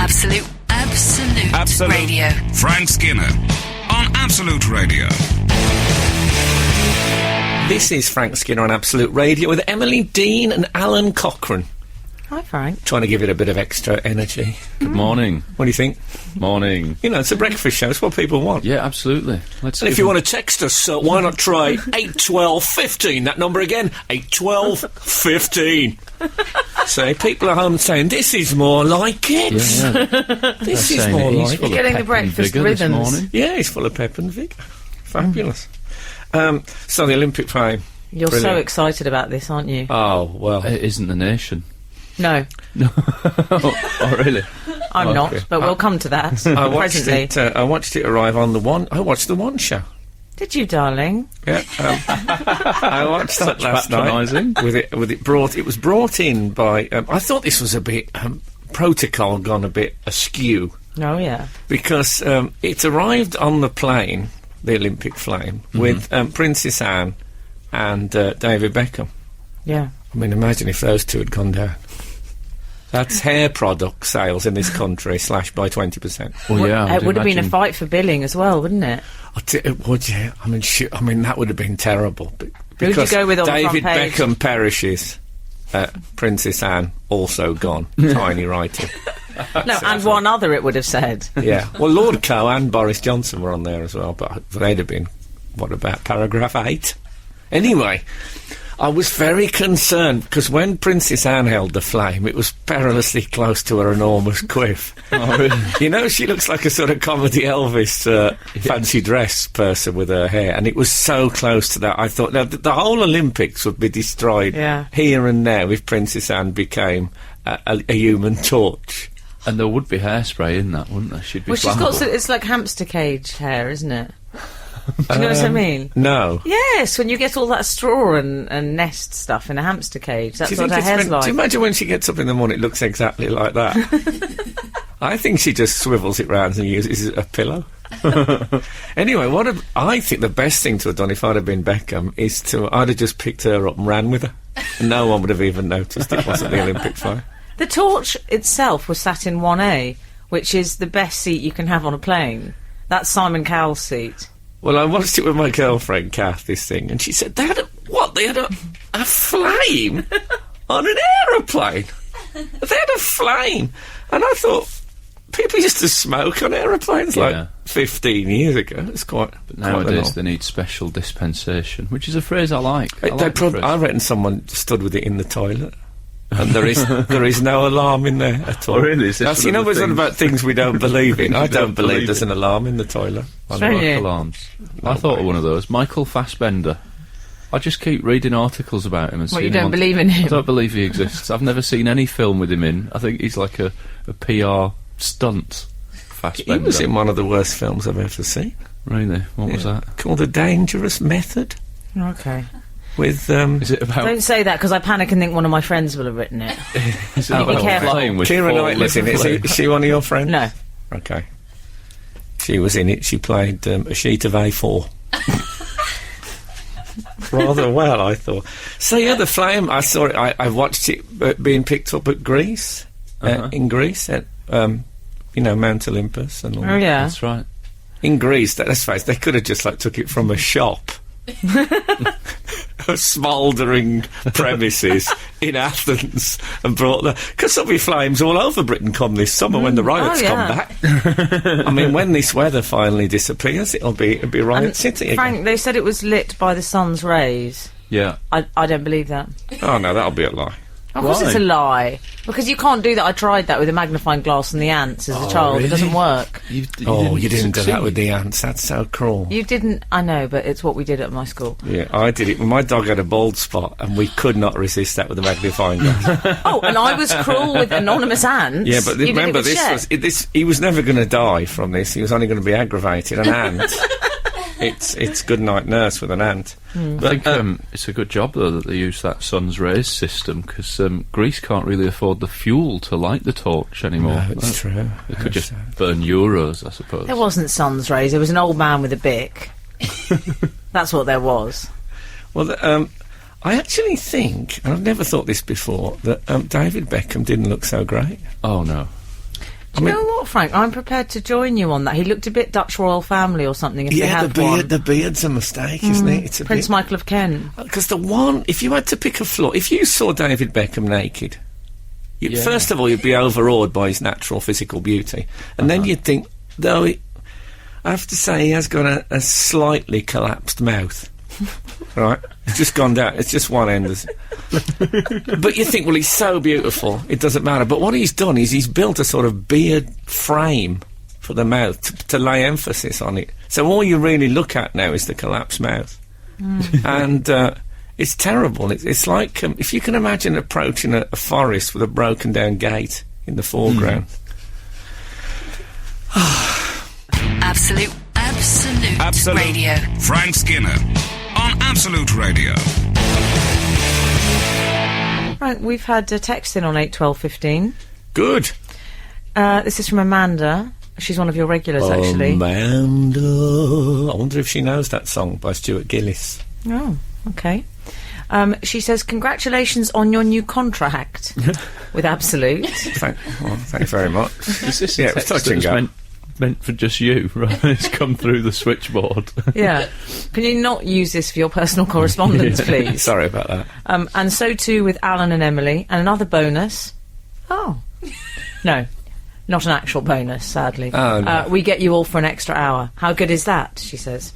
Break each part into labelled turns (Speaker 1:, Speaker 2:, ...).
Speaker 1: Absolute Radio.
Speaker 2: Frank Skinner on Absolute Radio.
Speaker 3: This is Frank Skinner on Absolute Radio with Emily Dean and Alan Cochrane.
Speaker 4: Hi, Frank.
Speaker 3: Trying to give it a bit of extra energy.
Speaker 5: Good morning.
Speaker 3: What do you think?
Speaker 5: Morning.
Speaker 3: You know, it's a breakfast show. It's what people want.
Speaker 5: Yeah, absolutely.
Speaker 3: And if you want to text us, why not try 81215? That number again, 81215. So people at home saying, this is more like it.
Speaker 5: Yeah.
Speaker 3: This is more like it.
Speaker 4: Getting the breakfast rhythms.
Speaker 3: Yeah, he's full of pep and vigour. Fabulous. So the Olympic flame.
Speaker 4: You're so excited about this, aren't you?
Speaker 3: Oh, well.
Speaker 5: It isn't the nation.
Speaker 4: No.
Speaker 5: Oh, really?
Speaker 4: I'm not, but we'll come to that presently.
Speaker 3: I watched it arrive on the One. I watched the One show.
Speaker 4: Did you, darling?
Speaker 3: Yeah. I watched that last night. It was brought in by... I thought this was a bit... protocol gone a bit askew.
Speaker 4: Oh, yeah.
Speaker 3: Because it arrived on the plane, the Olympic flame, with Princess Anne and David Beckham.
Speaker 4: Yeah.
Speaker 3: I mean, imagine if those two had gone down. That's hair product sales in this country slashed by 20%.
Speaker 5: Well, yeah.
Speaker 4: It would have been a fight for billing as well, wouldn't it?
Speaker 3: It would, yeah. I mean, that would have been terrible.
Speaker 4: Who would you go with on
Speaker 3: David
Speaker 4: the front page?
Speaker 3: Beckham perishes. Princess Anne also gone. Tiny writing.
Speaker 4: No, and one other it would have said.
Speaker 3: Yeah. Well, Lord Coe and Boris Johnson were on there as well, but they'd have been, what about paragraph 8? Anyway, I was very concerned, because when Princess Anne held the flame, it was perilously close to her enormous quiff.
Speaker 5: Oh, really?
Speaker 3: You know, she looks like a sort of comedy Elvis fancy dress person with her hair, and it was so close to that. I thought, now, the whole Olympics would be destroyed here and now if Princess Anne became a human torch.
Speaker 5: And there would be hairspray in that, wouldn't there? She'd be flammable.
Speaker 4: It's like hamster cage hair, isn't it? Do you know what I mean?
Speaker 3: No.
Speaker 4: Yes, when you get all that straw and nest stuff in a hamster cage, that's what her hair's like.
Speaker 3: Do you imagine when she gets up in the morning, it looks exactly like that? I think she just swivels it round and uses it as a pillow. Anyway, I think the best thing to have done if I'd have been Beckham is I'd have just picked her up and ran with her. And no one would have even noticed it wasn't the Olympic fire.
Speaker 4: The torch itself was sat in 1A, which is the best seat you can have on a plane. That's Simon Cowell's seat.
Speaker 3: Well, I watched it with my girlfriend, Kath, this thing, and she said, they had a flame on an aeroplane. They had a flame. And I thought, people used to smoke on aeroplanes like 15 years ago. It's quite...
Speaker 5: But nowadays they need special dispensation, which is a phrase I like.
Speaker 3: I reckon someone stood with it in the toilet. And there is no alarm in there at all.
Speaker 5: Oh, really?
Speaker 3: That's, you know, we're talking about things we don't believe in. I don't believe there's an alarm in the toilet.
Speaker 5: I like alarms. I thought of one of those. Michael Fassbender. I just keep reading articles about him and seeing
Speaker 4: you don't believe in him?
Speaker 5: I don't believe he exists. I've never seen any film with him in. I think he's like a PR stunt. Fassbender.
Speaker 3: He was in one of the worst films I've ever seen.
Speaker 5: Really? What was that?
Speaker 3: Called The Dangerous Method.
Speaker 4: Okay.
Speaker 3: With,
Speaker 5: is it about...
Speaker 4: Don't say that, because I panic and think one of my friends will have written it.
Speaker 5: Is it about flying with
Speaker 3: Keira Knightley's in it. Is she one of your friends?
Speaker 4: No.
Speaker 3: Okay. She was in it. She played a sheet of A4. Rather well, I thought. So, yeah, the flame, I saw it. I watched it being picked up at Greece. In Greece, at, Mount Olympus and all that.
Speaker 4: Oh, yeah.
Speaker 5: That's right.
Speaker 3: In Greece, let's face it, they could have just, took it from a shop. Of smouldering premises in Athens and brought that, because there'll be flames all over Britain come this summer when the riots come back. I mean, when this weather finally disappears, it'll be riot city again.
Speaker 4: Frank, they said it was lit by the sun's rays.
Speaker 5: Yeah.
Speaker 4: I don't believe that.
Speaker 3: Oh no, that'll be a lie.
Speaker 4: Of course it's a lie. Because you can't do that. I tried that with a magnifying glass and the ants as a child.
Speaker 3: Really?
Speaker 4: It doesn't work.
Speaker 3: You didn't do that with the ants. That's so cruel.
Speaker 4: You didn't... I know, but it's what we did at my school.
Speaker 3: Yeah, I did it. My dog had a bald spot, and we could not resist that with a magnifying glass.
Speaker 4: Oh, and I was cruel with anonymous ants.
Speaker 3: Yeah, but remember, he was never going to die from this. He was only going to be aggravated. An ant... It's good night nurse with an ant.
Speaker 5: I think it's a good job though that they use that sun's rays system, because Greece can't really afford the fuel to light the torch anymore.
Speaker 3: No, it's true.
Speaker 5: They could just burn euros, I suppose.
Speaker 4: There wasn't sun's rays. There was an old man with a bic. That's what there was.
Speaker 3: Well, I actually think, and I've never thought this before, that David Beckham didn't look so great.
Speaker 5: Oh no.
Speaker 4: Do you know what, Frank? I'm prepared to join you on that. He looked a bit Dutch royal family or something. If they had
Speaker 3: the beard's a mistake, isn't it? It's a
Speaker 4: Prince Michael of Kent.
Speaker 3: Because if you had to pick a flaw, if you saw David Beckham naked, first of all, you'd be overawed by his natural physical beauty. And then you'd think, though, I have to say, he has got a slightly collapsed mouth. Right? It's just gone down. It's just one end. But you think, well, he's so beautiful, it doesn't matter. But what he's done is he's built a sort of beard frame for the mouth to lay emphasis on it. So all you really look at now is the collapsed mouth. And it's terrible. It's like, if you can imagine approaching a forest with a broken down gate in the foreground.
Speaker 2: Absolute Radio. Frank Skinner on Absolute Radio.
Speaker 4: Right, we've had a text in on 81215.
Speaker 3: Good.
Speaker 4: This is from Amanda. She's one of your regulars, actually.
Speaker 3: Amanda. I wonder if she knows that song by Stuart Gillis.
Speaker 4: Oh, okay. She says, congratulations on your new contract with Absolute.
Speaker 3: Thank you very much.
Speaker 5: Is this a text that's meant for just you, right? It's come through the switchboard.
Speaker 4: Yeah. Can you not use this for your personal correspondence, please?
Speaker 3: Sorry about that.
Speaker 4: And so too with Alun and Emily. And another bonus. Oh. No. Not an actual bonus, sadly.
Speaker 3: Oh, no.
Speaker 4: We get you all for an extra hour. How good is that, she says.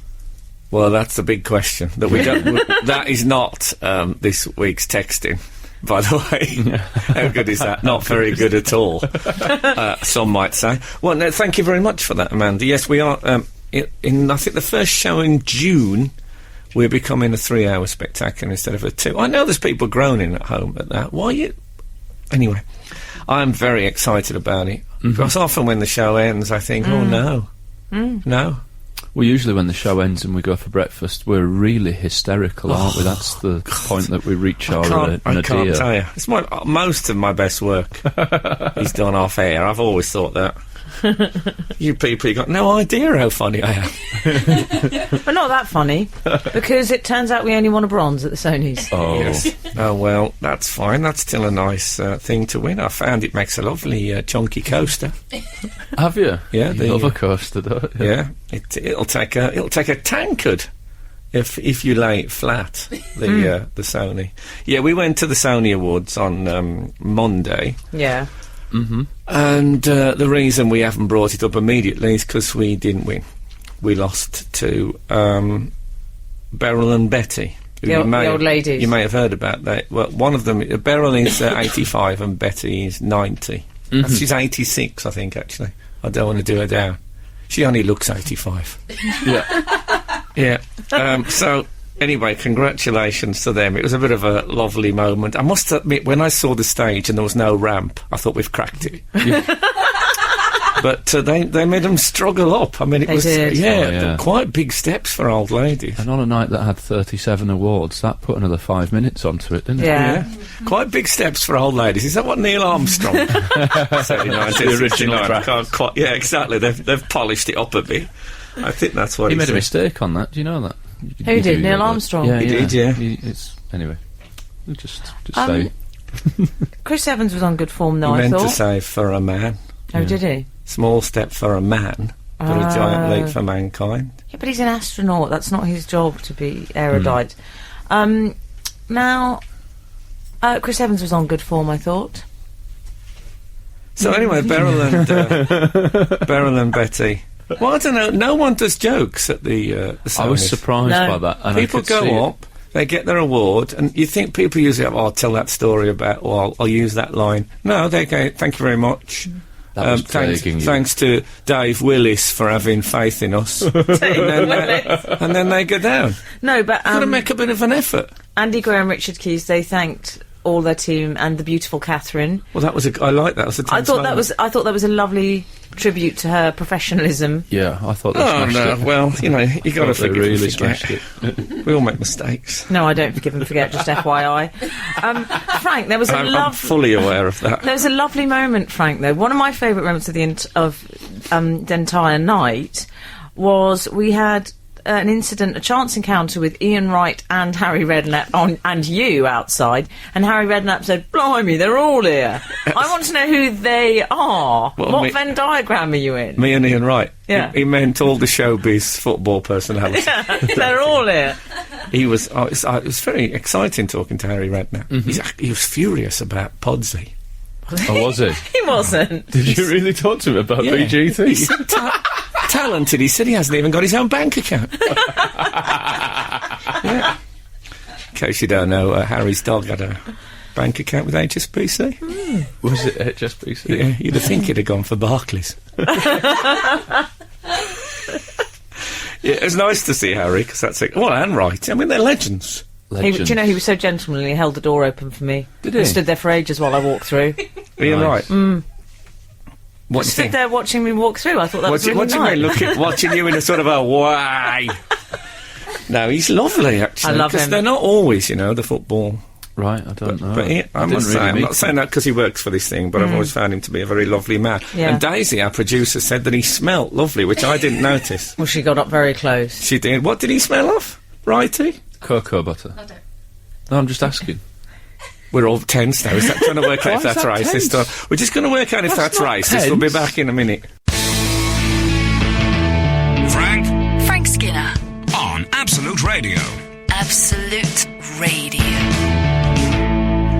Speaker 3: Well, that's the big question. That is not this week's texting, by the way. How good is that? Not very good at all, some might say. Well, no, thank you very much for that, Amanda. Yes, we are, in I think the first show in June, we're becoming a 3-hour spectacular instead of a 2. I know there's people groaning at home at that. Why you... Anyway, I'm very excited about it. Because often when the show ends, I think, oh, no. No.
Speaker 5: Well, usually when the show ends and we go for breakfast, we're really hysterical, aren't we? That's the point that we reach our nadir.
Speaker 3: I can't tell you. It's most of my best work is done off air. I've always thought that. You people, you got no idea how funny I am.
Speaker 4: But not that funny, because it turns out we only won a bronze at the Sonys.
Speaker 5: Oh.
Speaker 3: Yes. Oh, well, that's fine. That's still a nice thing to win. I found it makes a lovely chunky coaster.
Speaker 5: Have you?
Speaker 3: Yeah.
Speaker 5: You love a coaster, don't you?
Speaker 3: Yeah. It'll take a tankard if you lay it flat, the Sony. Yeah, we went to the Sony Awards on Monday.
Speaker 4: Yeah.
Speaker 3: And the reason we haven't brought it up immediately is because we didn't win. We lost to Beryl and Betty.
Speaker 4: The old ladies.
Speaker 3: You may have heard about that. Well, one of them, Beryl is 85 and Betty is 90. She's 86, I think, actually. I don't want to do her down. She only looks 85. Yeah. So... Anyway, congratulations to them. It was a bit of a lovely moment. I must admit, when I saw the stage and there was no ramp, I thought we've cracked it. But they made them struggle up. I mean, it was quite big steps for old ladies.
Speaker 5: And on a night that had 37 awards, that put another 5 minutes onto it, didn't it?
Speaker 4: Yeah.
Speaker 3: Quite big steps for old ladies. Is that what Neil Armstrong said in 1969? Yeah, exactly. They've polished it up a bit. I think that's what
Speaker 5: he made
Speaker 3: said.
Speaker 5: a mistake on that. Do you know that?
Speaker 4: Who did? Neil Armstrong?
Speaker 5: Yeah,
Speaker 3: he did, yeah.
Speaker 5: Anyway, just say.
Speaker 4: Chris Evans was on good form, though,
Speaker 3: He
Speaker 4: I thought.
Speaker 3: meant to say, for a man.
Speaker 4: Oh, did he?
Speaker 3: Small step for a man, but a giant leap for mankind.
Speaker 4: Yeah, but he's an astronaut. That's not his job to be erudite. Now, Chris Evans was on good form, I thought.
Speaker 3: So anyway, Beryl and Betty. Well, I don't know. No one does jokes at the Sonys.
Speaker 5: I was surprised by that. And
Speaker 3: people go up, they get their award, and you think people usually have, I'll tell that story about, or I'll use that line. No, they go, thank you very much.
Speaker 5: That was
Speaker 3: thanks to Dave Willis for having faith in us. and then they go down.
Speaker 4: No, but
Speaker 3: got to make a bit of an effort.
Speaker 4: Andy Gray and Richard Keys, they thanked all their team and the beautiful Catherine.
Speaker 3: Well, I like that.
Speaker 4: I thought that was a lovely tribute to her professionalism.
Speaker 5: Yeah, I thought they smashed it.
Speaker 3: Well, you got to forgive
Speaker 5: really
Speaker 3: and forget.
Speaker 5: smashed it.
Speaker 3: We all make mistakes.
Speaker 4: No, I don't forgive and forget, just FYI. Frank, there was
Speaker 3: I'm fully aware of that.
Speaker 4: There was a lovely moment, Frank, though. One of my favourite moments of the entire night was we had an incident, a chance encounter with Ian Wright and Harry Redknapp and you outside, and Harry Redknapp said, "Blimey, they're all here." I want to know who they are.
Speaker 3: Well,
Speaker 4: what Venn diagram are you in?
Speaker 3: Me and Ian Wright.
Speaker 4: Yeah.
Speaker 3: He meant all the showbiz football personalities.
Speaker 4: They're all here.
Speaker 3: He was. It was very exciting talking to Harry Redknapp. He was furious about Podsy.
Speaker 5: Oh, was he?
Speaker 4: He wasn't.
Speaker 5: Did you really talk to him about
Speaker 3: Yeah.
Speaker 5: BGT?
Speaker 3: He said talented. He said he hasn't even got his own bank account. Yeah. In case you don't know, Harry's dog had a bank account with HSBC.
Speaker 5: Was it HSBC?
Speaker 3: Yeah, you'd have think he'd have gone for Barclays. Yeah, it was nice to see Harry, because that's it. Well, and Wright. I mean, they're legends.
Speaker 4: Do you know, he was so gentlemanly, he held the door open for me.
Speaker 5: Did he?
Speaker 4: And stood there for ages while I walked through.
Speaker 3: Ian
Speaker 5: Nice.
Speaker 3: Wright. What do you
Speaker 4: Stood
Speaker 3: think?
Speaker 4: there watching me walk through. I thought that was really
Speaker 3: What do you
Speaker 4: nice.
Speaker 3: mean, watching you in a sort of a why? No, he's lovely, actually.
Speaker 4: I love
Speaker 3: Because
Speaker 4: him.
Speaker 3: they're not always, the football.
Speaker 5: Right, I don't know.
Speaker 3: But I'm not saying that because he works for this thing, but I've always found him to be a very lovely man.
Speaker 4: Yeah.
Speaker 3: And Daisy, our producer, said that he smelt lovely, which I didn't notice.
Speaker 4: Well, she got up very close.
Speaker 3: She did. What did he smell of? Righty?
Speaker 5: Cocoa butter.
Speaker 1: I don't.
Speaker 5: No, I'm just asking.
Speaker 3: We're all tense now. Is that trying to work out if
Speaker 5: Why is
Speaker 3: that's
Speaker 5: that
Speaker 3: racist?
Speaker 5: tense?
Speaker 3: Or we're just going to work out if that's
Speaker 5: not
Speaker 3: racist. We'll be
Speaker 5: tense.
Speaker 3: back in a minute.
Speaker 2: Frank Skinner on Absolute Radio.
Speaker 1: Absolute Radio.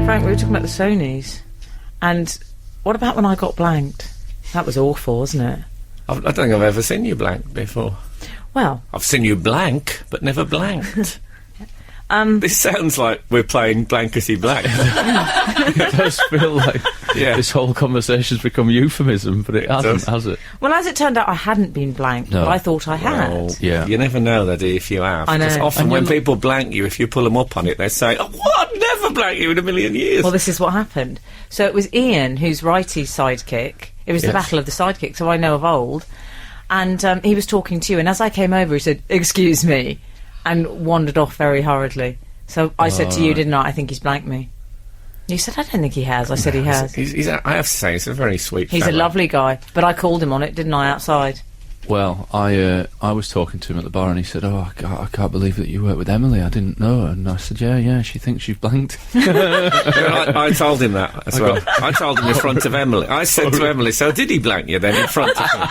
Speaker 4: Frank, we were talking about the Sonys. And what about when I got blanked? That was awful, wasn't it?
Speaker 3: I don't think I've ever seen you blank before.
Speaker 4: Well,
Speaker 3: I've seen you blank, but never blanked. This sounds like we're playing blankety blank.
Speaker 5: It does feel like
Speaker 3: Yeah.
Speaker 5: this whole conversation's become euphemism, but it hasn't,
Speaker 3: does.
Speaker 5: has it?
Speaker 4: well, as it turned out, I hadn't been blanked,
Speaker 5: No.
Speaker 4: but I thought I had.
Speaker 3: Well,
Speaker 5: Yeah.
Speaker 3: You never know, though, do you, if you have.
Speaker 4: I know.
Speaker 3: 'Cause often
Speaker 5: And
Speaker 3: when
Speaker 5: you're
Speaker 3: people blank you, if you pull them up on it, they say, "Oh, what? I'd never blank you in a million years."
Speaker 4: Well, this is what happened. So it was Ian, who's Righty's sidekick. It was the
Speaker 3: Yes.
Speaker 4: battle of the sidekicks, so I know of old. And he was talking to you, and as I came over, he said, "Excuse me," and wandered off very hurriedly. So I said to you, didn't I think he's blanked me. You said, "I don't think he has." I said, "He has."
Speaker 3: I have to say, he's a very sweet
Speaker 4: He's a
Speaker 3: fella.
Speaker 4: lovely guy, but I called him on it, didn't I, outside?
Speaker 5: Well, I was talking to him at the bar and he said, "Oh, I can't believe that you work with Emily. I didn't know." And I said, "Yeah, she thinks you've blanked."
Speaker 3: I told him that as well. I told him in front of Emily. I said to Emily, "So did he blank you then in front of me?"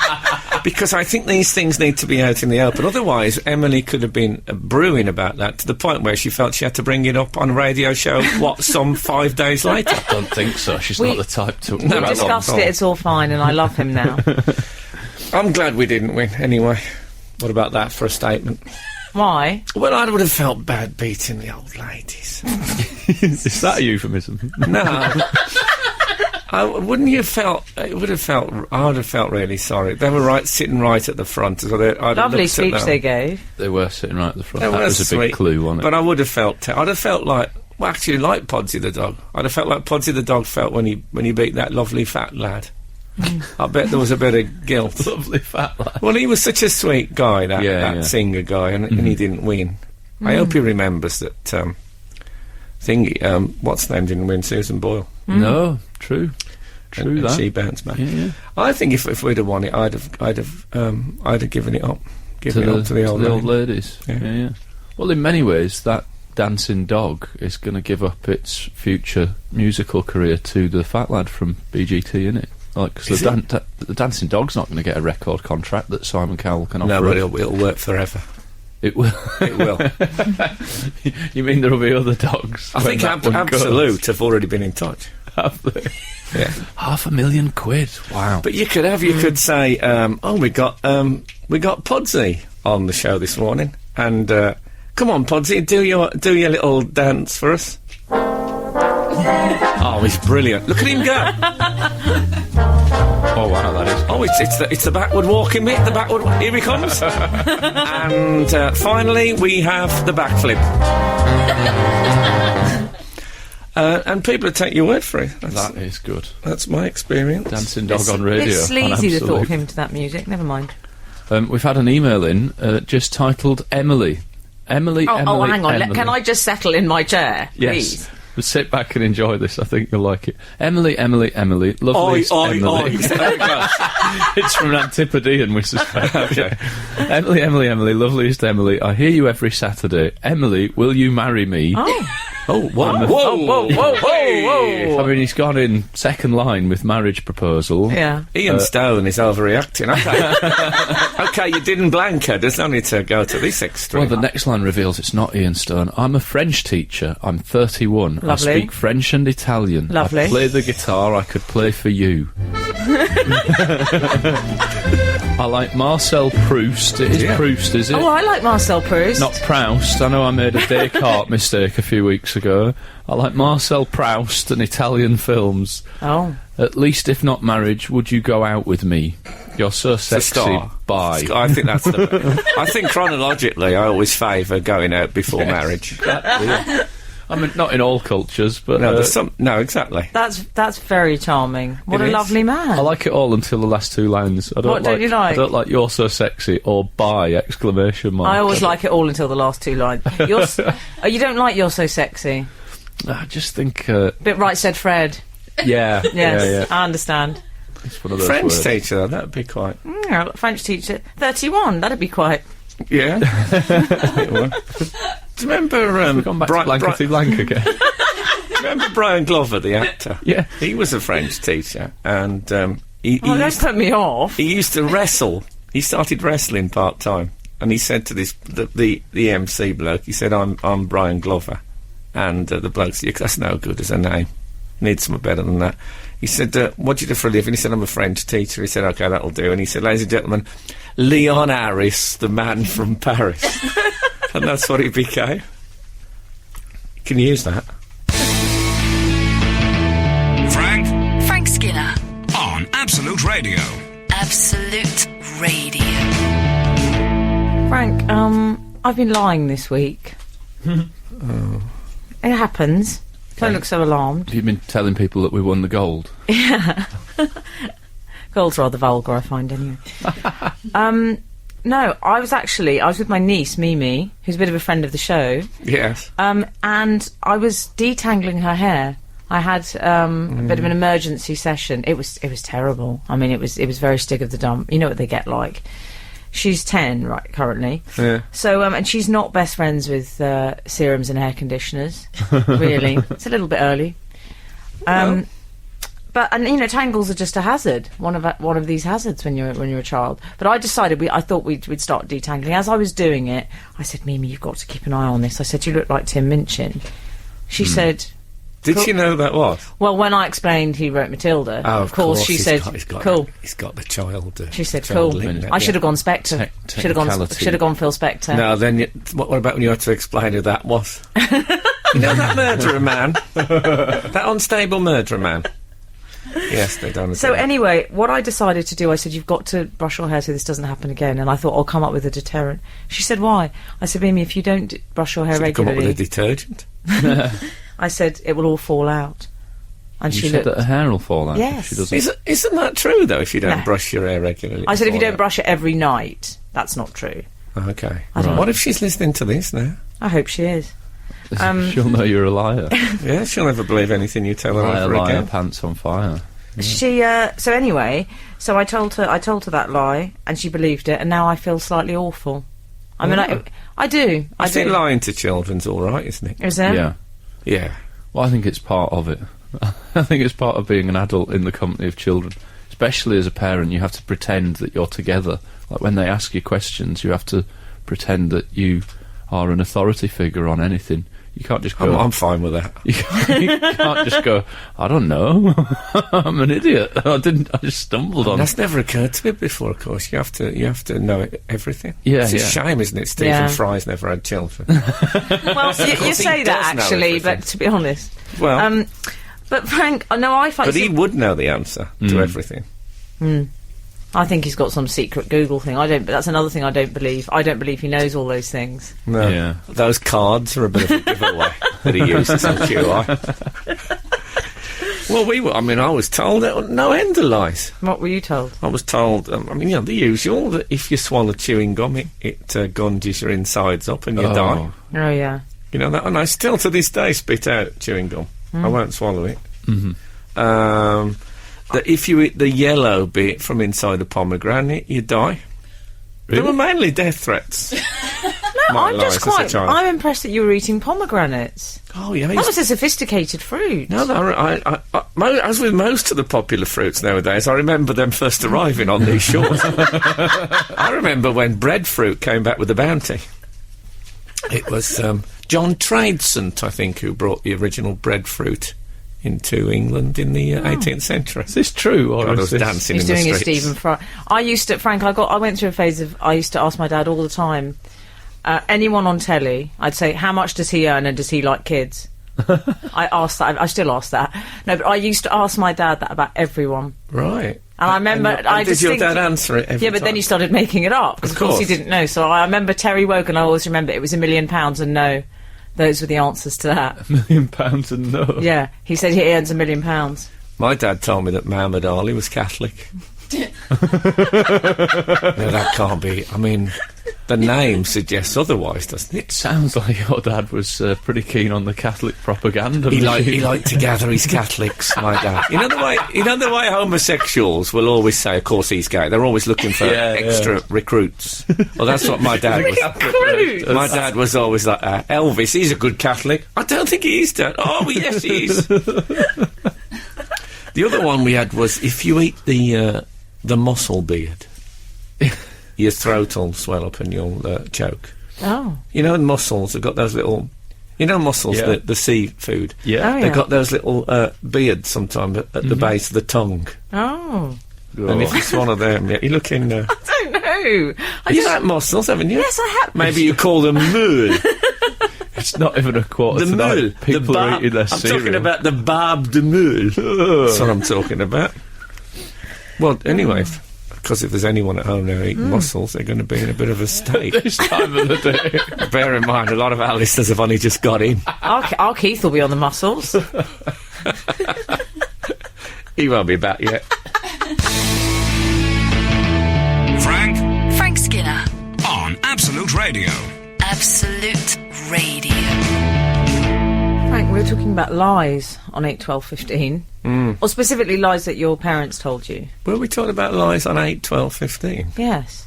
Speaker 3: Because I think these things need to be out in the open. Otherwise, Emily could have been brewing about that to the point where she felt she had to bring it up on a radio show, some 5 days later.
Speaker 5: I don't think so. She's
Speaker 4: We-
Speaker 5: not the type to...
Speaker 4: We
Speaker 3: No,
Speaker 4: discussed it, it's all fine, and I love him now.
Speaker 3: I'm glad we didn't win. Anyway, what about that for a statement?
Speaker 4: Why?
Speaker 3: Well, I would have felt bad beating the old ladies.
Speaker 5: Is that a euphemism?
Speaker 3: No. Wouldn't you have felt? I would have felt really sorry. They were sitting right at the front. So I'd have
Speaker 4: Lovely
Speaker 3: looked at
Speaker 4: speech
Speaker 3: them.
Speaker 4: they gave.
Speaker 5: They were sitting right at the front.
Speaker 3: They
Speaker 5: That
Speaker 3: were
Speaker 5: was a big
Speaker 3: sweet,
Speaker 5: clue, wasn't it?
Speaker 3: But I would have felt. I'd have felt like. Well, actually, like Podsy the dog. I'd have felt like Podsy the dog felt when he beat that lovely fat lad. I bet there was a bit of guilt.
Speaker 5: Lovely fat lad.
Speaker 3: Well, he was such a sweet guy, that singer guy, and he didn't win. I hope he remembers that. What's her name didn't win? Susan Boyle.
Speaker 5: No, true. True
Speaker 3: And
Speaker 5: that.
Speaker 3: she bounced back.
Speaker 5: Yeah.
Speaker 3: I think if we'd have won it, I'd have given it up. Given it up to the old
Speaker 5: ladies.
Speaker 3: Yeah.
Speaker 5: Yeah. Well, in many ways, that dancing dog is going to give up its future musical career to the fat lad from BGT, innit? Like, because the dancing dog's not going to get a record contract that Simon Cowell can offer.
Speaker 3: No, but
Speaker 5: us.
Speaker 3: it'll work forever.
Speaker 5: It will.
Speaker 3: It will.
Speaker 5: You mean there'll be other dogs?
Speaker 3: I think Absolute have already been in touch.
Speaker 5: Have they?
Speaker 3: Yeah.
Speaker 5: £500,000. Wow.
Speaker 3: But you could say, we got Podsy on the show this morning, and come on, Podsy, do your little dance for us. Oh, he's brilliant! Look at him go!
Speaker 5: Oh wow, that is.
Speaker 3: Oh, it's the backward walking bit. The backward. Here he comes. And finally, we have the backflip. And people take your word for it.
Speaker 5: That is good.
Speaker 3: That's my experience.
Speaker 5: Dancing dog on radio.
Speaker 4: It's sleazy, the thought
Speaker 5: on
Speaker 4: of him to that music. Never mind.
Speaker 5: We've had an email in just titled Emily. Emily.
Speaker 4: Oh, hang on.
Speaker 5: Emily.
Speaker 4: Can I just settle in my chair,
Speaker 5: Yes.
Speaker 4: please?
Speaker 5: But sit back and enjoy this. I think you'll like it. Emily, loveliest Emily. It's from an Antipodean, we suspect.
Speaker 3: Okay.
Speaker 5: Emily, loveliest Emily. I hear you every Saturday. Emily, will you marry me?
Speaker 3: Oh, whoa.
Speaker 5: I mean, he's gone in second line with marriage proposal.
Speaker 4: Yeah.
Speaker 3: Ian Stone is overreacting. Okay. Okay, you didn't blank her. There's no need to go to this extreme.
Speaker 5: Well, the next line reveals it's not Ian Stone. I'm a French teacher. I'm 31.
Speaker 4: Lovely.
Speaker 5: I speak French and Italian.
Speaker 4: Lovely.
Speaker 5: I play the guitar. I could play for you. I like Marcel Proust. It is Proust, is it?
Speaker 4: Oh, I like Marcel Proust.
Speaker 5: Not Proust. I know I made a Descartes mistake a few weeks ago. I like Marcel Proust and Italian films.
Speaker 4: Oh.
Speaker 5: At least, if not marriage, would you go out with me? You're so sexy. Bye.
Speaker 3: I think that's the... I think chronologically, I always favour going out before marriage.
Speaker 5: Exactly. I mean, not in all cultures, but...
Speaker 3: No, there's some... No, exactly.
Speaker 4: That's very charming. What
Speaker 3: It
Speaker 4: a
Speaker 3: is.
Speaker 4: lovely man.
Speaker 5: I like it all until the last two lines. I don't
Speaker 4: What don't you like?
Speaker 5: I don't like "you're so sexy" or "bye!" exclamation mark.
Speaker 4: I always like it all until the last two lines. You don't like "You're so sexy"?
Speaker 5: I just think...
Speaker 4: Bit right said Fred.
Speaker 5: yeah.
Speaker 4: Yes, I understand.
Speaker 5: It's one of those
Speaker 3: French
Speaker 5: words.
Speaker 3: teacher, though, that'd be quite...
Speaker 4: Yeah, French teacher. 31, that'd be quite...
Speaker 3: Yeah. It would. Do you remember...
Speaker 5: We've gone back to Blankety Blank again.
Speaker 3: Do you remember Brian Glover, the actor?
Speaker 5: Yeah.
Speaker 3: He was a French teacher, and
Speaker 4: Oh, don't put me off.
Speaker 3: he used to wrestle. He started wrestling part-time, and he said to the MC bloke, he said, I'm Brian Glover. And the bloke said, that's no good as a name. Need something better than that. He said, what do you do for a living? He said, I'm a French teacher. He said, OK, that'll do. And he said, ladies and gentlemen, Leon Harris, the man from Paris. And that's what he became. You can use that.
Speaker 2: Frank
Speaker 1: Skinner.
Speaker 2: on Absolute Radio.
Speaker 1: Absolute Radio.
Speaker 4: Frank, I've been lying this week. It happens. Don't look so alarmed.
Speaker 5: Have you been telling people that we won the gold?
Speaker 4: Gold's rather vulgar, I find, anyway. No, I was with my niece, Mimi, who's a bit of a friend of the show.
Speaker 3: Yes.
Speaker 4: And I was detangling her hair. I had a bit of an emergency session. It was terrible. I mean, it was very stig of the dump. You know what they get like. She's 10, right, currently.
Speaker 3: Yeah.
Speaker 4: So, and she's not best friends with serums and hair conditioners, really. It's a little bit early. But you know, tangles are just a hazard. One of these hazards when you're a child. But I decided I thought we'd start detangling. As I was doing it, I said, Mimi, you've got to keep an eye on this. I said, you look like Tim Minchin. She said.
Speaker 3: Did she know who that was?
Speaker 4: Well, when I explained he wrote Matilda,
Speaker 3: Oh,
Speaker 4: of course she said, "Cool."
Speaker 3: He's got the child.
Speaker 4: She said,
Speaker 3: child
Speaker 4: "Cool."
Speaker 3: in it,
Speaker 4: I should have
Speaker 3: yeah.
Speaker 4: gone Spectre. Should have gone Phil Spector.
Speaker 3: No, then what about when you had to explain who that was? You know that murderer man, that unstable murderer man. Yes, they don't.
Speaker 4: So anyway, what I decided to do, I said, you've got to brush your hair so this doesn't happen again. And I thought, I'll come up with a deterrent. She said, why? I said, Mimi, if you don't brush your hair
Speaker 3: come
Speaker 4: regularly...
Speaker 3: up with a detergent?
Speaker 4: I said, it will all fall out. And
Speaker 5: You
Speaker 4: she
Speaker 5: said
Speaker 4: looked...
Speaker 5: that her hair will fall out.
Speaker 4: Yes.
Speaker 5: If she doesn't.
Speaker 3: Isn't that true, though, if you don't
Speaker 4: No.
Speaker 3: brush your hair regularly?
Speaker 4: I said, if you
Speaker 3: before
Speaker 4: don't brush it every night, that's not true.
Speaker 3: that? Okay.
Speaker 4: I don't
Speaker 3: What if she's listening to this now?
Speaker 4: I hope she is.
Speaker 5: She'll know you're a liar.
Speaker 3: Yeah, she'll never believe anything you tell her
Speaker 5: Liar,
Speaker 3: ever
Speaker 5: liar,
Speaker 3: again.
Speaker 5: pants on fire.
Speaker 4: She, so anyway, so I told her that lie, and she believed it, and now I feel slightly awful. I mean, I do.
Speaker 3: I think
Speaker 4: do.
Speaker 3: lying to children's all right, isn't it?
Speaker 4: Is there?
Speaker 5: Yeah.
Speaker 3: Yeah.
Speaker 5: Well, I think it's part of it. I think it's part of being an adult in the company of children. Especially as a parent, you have to pretend that you're together. Like when they ask you questions, you have to pretend that you are an authority figure on anything. You can't just go...
Speaker 3: I'm fine with that.
Speaker 5: You can't just go, I don't know. I'm an idiot. I just stumbled on...
Speaker 3: That's never occurred to me before, of course. You have to know everything.
Speaker 5: Yeah,
Speaker 3: It's a
Speaker 5: yeah.
Speaker 3: shame, isn't it? Stephen
Speaker 4: Yeah.
Speaker 3: Fry's never had children.
Speaker 4: Well, you
Speaker 3: course he
Speaker 4: say that
Speaker 3: does know
Speaker 4: actually,
Speaker 3: everything.
Speaker 4: but to be honest,
Speaker 3: Well,
Speaker 4: but Frank, no, I find.
Speaker 3: but he would know the answer to everything.
Speaker 4: I think he's got some secret Google thing. I don't. But that's another thing I don't believe. I don't believe he knows all those things.
Speaker 3: No.
Speaker 5: Yeah.
Speaker 3: Those cards are a bit of a giveaway that he uses on QI. Well, I was told that no end of lies.
Speaker 4: What were you told?
Speaker 3: I was told, the usual, that if you swallow chewing gum, it gunges your insides up and you die.
Speaker 4: Oh yeah.
Speaker 3: You know that, and I still to this day spit out chewing gum. I won't swallow it. That if you eat the yellow bit from inside the pomegranate, you die.
Speaker 5: Really?
Speaker 3: They were mainly death threats.
Speaker 4: I'm impressed that you were eating pomegranates.
Speaker 3: Oh yeah,
Speaker 4: That was a sophisticated fruit.
Speaker 3: no, as with most of the popular fruits nowadays, I remember them first arriving on these shores. I remember when breadfruit came back with a bounty. It was John Tradescent, I think, who brought the original breadfruit into England in the 18th century.
Speaker 5: Is this true, or
Speaker 3: God, I
Speaker 5: is
Speaker 3: was
Speaker 5: this...
Speaker 3: dancing
Speaker 4: He's
Speaker 3: in
Speaker 4: doing
Speaker 3: the
Speaker 4: a
Speaker 3: streets.
Speaker 4: Stephen Fry. I went through a phase of, I used to ask my dad all the time, anyone on telly, I'd say, how much does he earn and does he like kids? I asked that, I still ask that. No, but I used to ask my dad that about everyone.
Speaker 3: Right.
Speaker 4: And I remember...
Speaker 3: And did your dad answer it every
Speaker 4: Yeah, but
Speaker 3: time?
Speaker 4: then he started making it up, because of course he didn't know. So I remember Terry Wogan, I always remember it was £1 million and no. Those were the answers to that.
Speaker 5: £1 million and no.
Speaker 4: Yeah, he said he earns £1 million.
Speaker 3: My dad told me that Muhammad Ali was Catholic. No, that can't be. I mean, the name suggests otherwise, doesn't it?
Speaker 5: Sounds like your dad was pretty keen on the Catholic propaganda.
Speaker 3: He liked to gather his Catholics, my dad. You know the way homosexuals will always say, of course he's gay. They're always looking for extra recruits. Well, that's what my dad was. My dad was always like, Elvis, he's a good Catholic. I don't think he is, Dad. Oh, well, yes, he is. The other one we had was, if you eat the mussel beard, your throat will swell up and you'll choke.
Speaker 4: Oh.
Speaker 3: You know, mussels have got those little... You know mussels, the seafood?
Speaker 5: Yeah.
Speaker 4: Oh,
Speaker 3: They've got those little beards sometimes at the base of the tongue.
Speaker 4: Oh.
Speaker 3: And if you swallow them, you're looking...
Speaker 4: I don't know.
Speaker 3: You've had mussels, haven't you?
Speaker 4: Yes, I have.
Speaker 3: Maybe you call them moule.
Speaker 5: It's not even a quarter
Speaker 3: The
Speaker 5: tonight.
Speaker 3: moule.
Speaker 5: People are eating their
Speaker 3: I'm
Speaker 5: cereal.
Speaker 3: talking about the barbe de moule. That's what I'm talking about. Well, anyway, because if there's anyone at home now eating mussels, they're going to be in a bit of a state.
Speaker 5: This time of the day.
Speaker 3: Bear in mind, a lot of our listeners have only just got in.
Speaker 4: Our Keith will be on the mussels.
Speaker 3: He won't be back yet.
Speaker 2: Frank
Speaker 1: Skinner.
Speaker 2: on Absolute Radio.
Speaker 1: Absolute Radio.
Speaker 4: Frank, we were talking about lies on 8, 12, 15. Or specifically lies that your parents told you.
Speaker 3: Were we talking about lies on 8, 12, 15?
Speaker 4: Yes.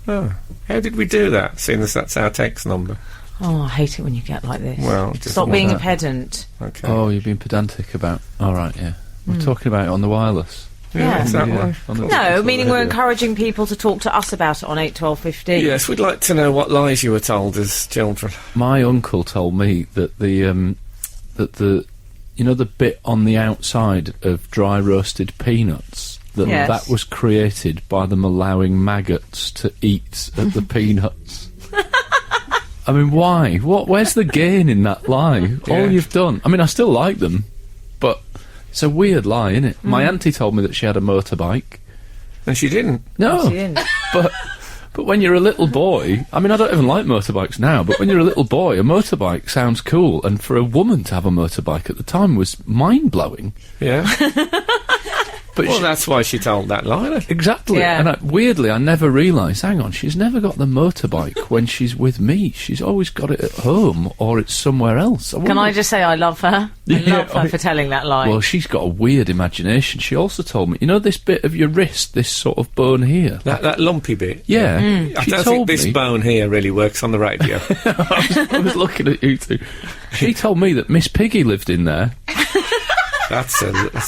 Speaker 3: Oh. How did we do that, seeing as that's our text number?
Speaker 4: Oh, I hate it when you get like this.
Speaker 3: Well, just
Speaker 4: Stop
Speaker 3: want
Speaker 4: being a
Speaker 3: that.
Speaker 4: pedant.
Speaker 3: Okay.
Speaker 5: Oh, you've been pedantic about... All right, yeah. We're talking about it on the wireless.
Speaker 4: Yeah.
Speaker 3: Is that
Speaker 5: Yeah,
Speaker 3: one?
Speaker 5: on the-
Speaker 4: No,
Speaker 5: on
Speaker 4: meaning
Speaker 5: the
Speaker 4: we're
Speaker 5: radio.
Speaker 4: encouraging people to talk to us about it on 8, 12, 15.
Speaker 3: Yes, we'd like to know what lies you were told as children.
Speaker 5: My uncle told me that the you know the bit on the outside of dry roasted peanuts
Speaker 4: Yes.
Speaker 5: that was created by them allowing maggots to eat at the peanuts. I mean, why? Where's the gain in that lie?
Speaker 3: Yeah.
Speaker 5: All you've done. I mean, I still like them, but it's a weird lie, isn't it? My auntie told me that she had a motorbike.
Speaker 3: And she didn't.
Speaker 5: No,
Speaker 4: She didn't.
Speaker 5: but when you're a little boy, I mean, I don't even like motorbikes now, but when you're a little boy, a motorbike sounds cool, and for a woman to have a motorbike at the time was mind-blowing.
Speaker 3: Yeah.
Speaker 5: But
Speaker 3: Well, that's why she told that lie. then.
Speaker 5: exactly.
Speaker 4: Yeah.
Speaker 5: And weirdly, I never realised, hang on, she's never got the motorbike when she's with me. She's always got it at home, or it's somewhere else.
Speaker 4: Can I just say I love her? I love her for telling that lie.
Speaker 5: Well, she's got a weird imagination. She also told me, you know this bit of your wrist, this sort of bone here?
Speaker 3: That lumpy bit.
Speaker 5: Yeah.
Speaker 3: I
Speaker 5: She
Speaker 3: don't think
Speaker 5: told
Speaker 3: this
Speaker 5: me...
Speaker 3: bone here really works on the radio.
Speaker 5: I was looking at you two. She told me that Miss Piggy lived in there.
Speaker 3: That's